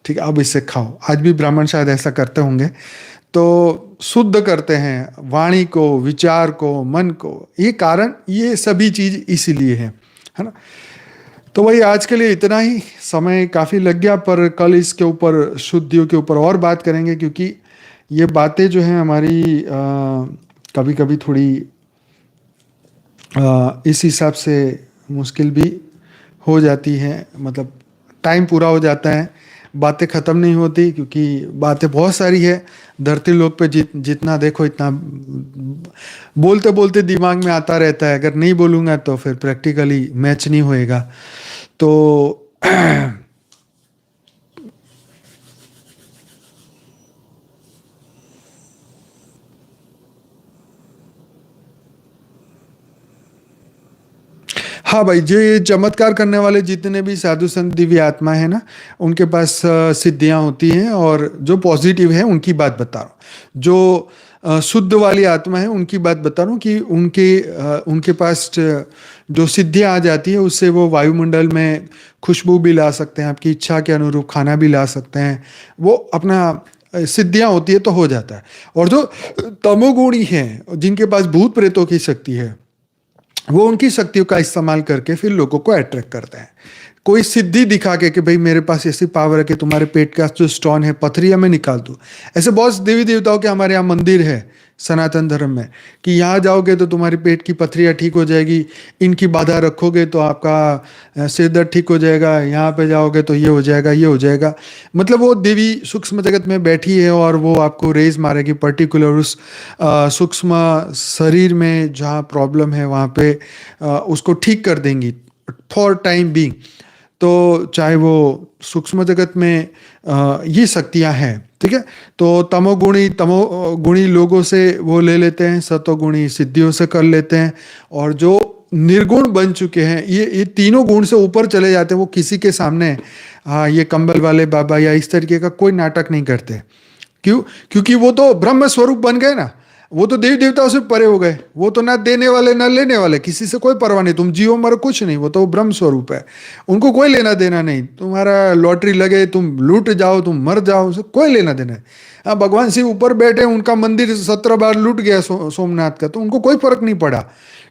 ठीक है, अब इससे खाओ। आज भी ब्राह्मण शायद ऐसा करते होंगे। तो शुद्ध करते हैं वाणी को, विचार को, मन को। ये कारण, ये सभी चीज इसीलिए है ना। तो वही आज के लिए इतना ही। समय काफी लग गया, पर कल इसके ऊपर, शुद्धियों के ऊपर और बात करेंगे, क्योंकि ये बातें जो हैं हमारी कभी कभी थोड़ी इस हिसाब से मुश्किल भी हो जाती है। मतलब टाइम पूरा हो जाता है, बातें ख़त्म नहीं होती, क्योंकि बातें बहुत सारी है। धरती लोक पे जितना देखो इतना बोलते बोलते दिमाग में आता रहता है। अगर नहीं बोलूँगा तो फिर प्रैक्टिकली मैच नहीं होएगा। तो हाँ भाई, जो ये चमत्कार करने वाले जितने भी साधु संत दिव्य आत्मा है ना, उनके पास सिद्धियां होती हैं। और जो पॉजिटिव है उनकी बात बता रहा हूँ, जो शुद्ध वाली आत्मा है उनकी बात बता रहा हूँ कि उनके पास जो सिद्धियां आ जाती है, उससे वो वायुमंडल में खुशबू भी ला सकते हैं, आपकी इच्छा के अनुरूप खाना भी ला सकते हैं। वो अपना सिद्धियां होती है तो हो जाता है। और जो तमोगुणी हैं, जिनके पास भूत प्रेतों की शक्ति है, वो उनकी शक्तियों का इस्तेमाल करके फिर लोगों को अट्रैक्ट करते हैं। कोई सिद्धि दिखा के कि भाई मेरे पास ऐसी पावर है कि तुम्हारे पेट का जो स्टोन है, पथरिया में निकाल दूं। ऐसे बहुत देवी देवताओं के हमारे यहाँ मंदिर है सनातन धर्म में, कि यहाँ जाओगे तो तुम्हारी पेट की पथरियाँ ठीक हो जाएगी, इनकी बाधा रखोगे तो आपका सिर दर्द ठीक हो जाएगा, यहाँ पे जाओगे तो ये हो जाएगा, ये हो जाएगा। मतलब वो देवी सूक्ष्म जगत में बैठी है और वो आपको रेज मारेगी पर्टिकुलर उस सूक्ष्म शरीर में जहाँ प्रॉब्लम है वहाँ पे उसको ठीक कर देंगी फॉर टाइम बीइंग। तो चाहे वो सूक्ष्म जगत में ये शक्तियां हैं, ठीक है। तो तमोगुणी लोगों से वो ले लेते हैं, सतोगुणी सिद्धियों से कर लेते हैं। और जो निर्गुण बन चुके हैं, ये तीनों गुण से ऊपर चले जाते हैं। वो किसी के सामने ये कंबल वाले बाबा या इस तरीके का कोई नाटक नहीं करते। क्यों? क्योंकि वो तो ब्रह्म स्वरूप बन गए ना। वो तो देवी देवताओं से परे हो गए। वो तो ना देने वाले ना लेने वाले, किसी से कोई परवाह नहीं। तुम जियो मरो कुछ नहीं, वो तो ब्रह्म स्वरूप है, उनको कोई लेना देना नहीं। तुम्हारा लॉटरी लगे, तुम लूट जाओ, तुम मर जाओ, उसे कोई लेना देना है। हाँ, भगवान शिव ऊपर बैठे, उनका मंदिर 17 बार लूट गया सोमनाथ का, तो उनको कोई फर्क नहीं पड़ा।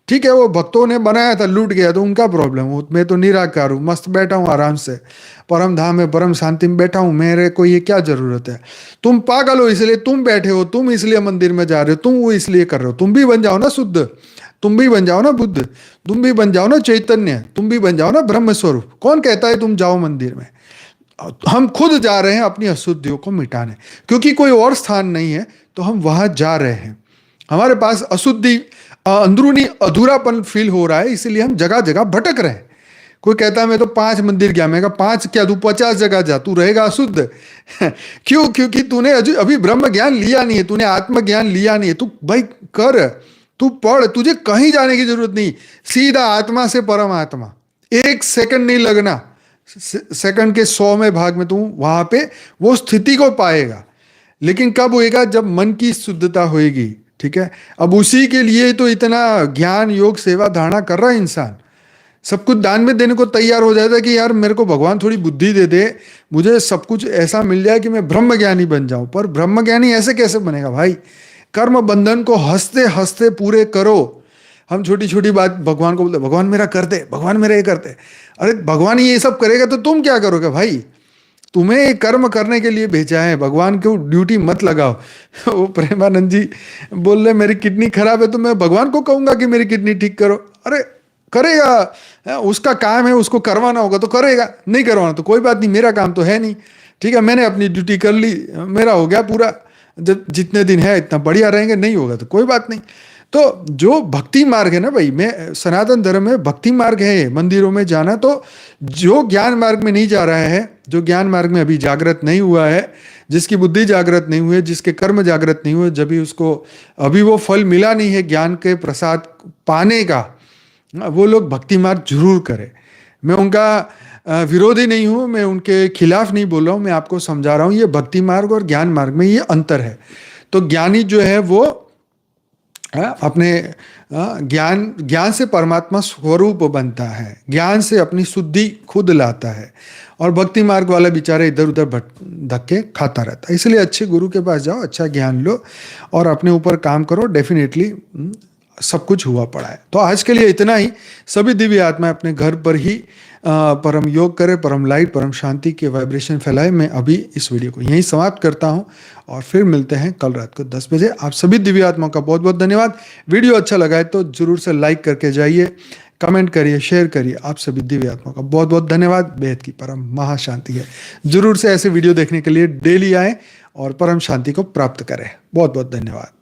ठीक है, वो भक्तों ने बनाया था, लूट गया तो उनका प्रॉब्लम। मैं तो निराकार हूँ, मस्त बैठा हूँ आराम से, परम धाम में परम शांति में बैठा हूँ। मेरे को ये क्या जरूरत है? तुम पागल हो इसलिए तुम बैठे हो, तुम इसलिए मंदिर में जा रहे हो, तुम वो इसलिए कर रहे हो। तुम भी बन जाओ ना शुद्ध, तुम भी बन जाओ ना बुद्ध, तुम भी बन जाओ ना चैतन्य, तुम भी बन जाओ ना ब्रह्म स्वरूप। कौन कहता है तुम जाओ मंदिर में? हम खुद जा रहे हैं अपनी अशुद्धियों को मिटाने, क्योंकि कोई और स्थान नहीं है, तो हम वहां जा रहे हैं। हमारे पास अशुद्धि अंदरूनी अधूरापन फील हो रहा है, इसीलिए हम जगह जगह भटक रहे हैं। कोई कहता है मैं तो 5 मंदिर गया, मैं कहा 5 क्या, तू 50 जगह जा, तू रहेगा अशुद्ध। क्यों? क्योंकि तूने अभी ब्रह्म ज्ञान लिया नहीं है, तूने आत्मज्ञान लिया नहीं है। तू भाई कर, तू पढ़, तुझे कहीं जाने की जरूरत नहीं, सीधा आत्मा से परमात्मा, 1 सेकंड नहीं लगना, सेकंड के 100वें भाग में तू वहां पे वो स्थिति को पाएगा। लेकिन कब होएगा? जब मन की शुद्धता होएगी। ठीक है, अब उसी के लिए तो इतना ज्ञान योग सेवा धारणा कर रहा है इंसान, सब कुछ दान में देने को तैयार हो जाता है कि यार मेरे को भगवान थोड़ी बुद्धि दे दे, मुझे सब कुछ ऐसा मिल जाए कि मैं ब्रह्मज्ञानी बन जाऊं। पर ब्रह्मज्ञानी ऐसे कैसे बनेगा भाई? कर्म बंधन को हंसते हंसते पूरे करो। हम छोटी छोटी बात भगवान को बोलते, भगवान मेरा कर दे, भगवान मेरा ये कर दे। अरे भगवान ये सब करेगा तो तुम क्या करोगे भाई? तुम्हें कर्म करने के लिए भेजा है, भगवान को ड्यूटी मत लगाओ। वो प्रेमानंद जी बोल रहे मेरी किडनी खराब है तो मैं भगवान को कहूंगा कि मेरी किडनी ठीक करो। अरे करेगा, उसका काम है, उसको करवाना होगा तो करेगा, नहीं करवाना तो कोई बात नहीं, मेरा काम तो है नहीं। ठीक है, मैंने अपनी ड्यूटी कर ली, मेरा हो गया पूरा, जब जितने दिन है इतना बढ़िया रहेंगे, नहीं होगा तो कोई बात नहीं। तो जो भक्ति मार्ग है ना भाई, मैं सनातन धर्म में भक्ति मार्ग है मंदिरों में जाना। तो जो ज्ञान मार्ग में नहीं जा रहा है, जो ज्ञान मार्ग में अभी जागृत नहीं हुआ है, जिसकी बुद्धि जागृत नहीं हुई है, जिसके कर्म जागृत नहीं हुए, जब भी उसको अभी वो फल मिला नहीं है ज्ञान के प्रसाद पाने का, वो लोग भक्ति मार्ग जरूर करें। मैं उनका विरोधी नहीं हूँ, मैं उनके खिलाफ नहीं बोल रहा हूँ, मैं आपको समझा रहा हूँ ये भक्ति मार्ग और ज्ञान मार्ग में ये अंतर है। तो ज्ञानी जो है वो अपने ज्ञान से परमात्मा स्वरूप बनता है, ज्ञान से अपनी शुद्धि खुद लाता है। और भक्ति मार्ग वाला बेचारे इधर उधर धक्के खाता रहता है। इसलिए अच्छे गुरु के पास जाओ, अच्छा ज्ञान लो और अपने ऊपर काम करो, डेफिनेटली सब कुछ हुआ पड़ा है। तो आज के लिए इतना ही। सभी दिव्य आत्माएं अपने घर पर ही परम योग करे, परम लाइट, परम शांति के वाइब्रेशन फैलाए। मैं अभी इस वीडियो को यहीं समाप्त करता हूं और फिर मिलते हैं कल रात को 10 बजे। आप सभी दिव्य आत्माओं का बहुत बहुत धन्यवाद। वीडियो अच्छा लगा है तो जरूर से लाइक करके जाइए, कमेंट करिए, शेयर करिए। आप सभी दिव्य आत्माओं का बहुत बहुत धन्यवाद। बेहद की परम महाशांति है। जरूर से ऐसे वीडियो देखने के लिए डेली आए और परम शांति को प्राप्त करें। बहुत बहुत धन्यवाद।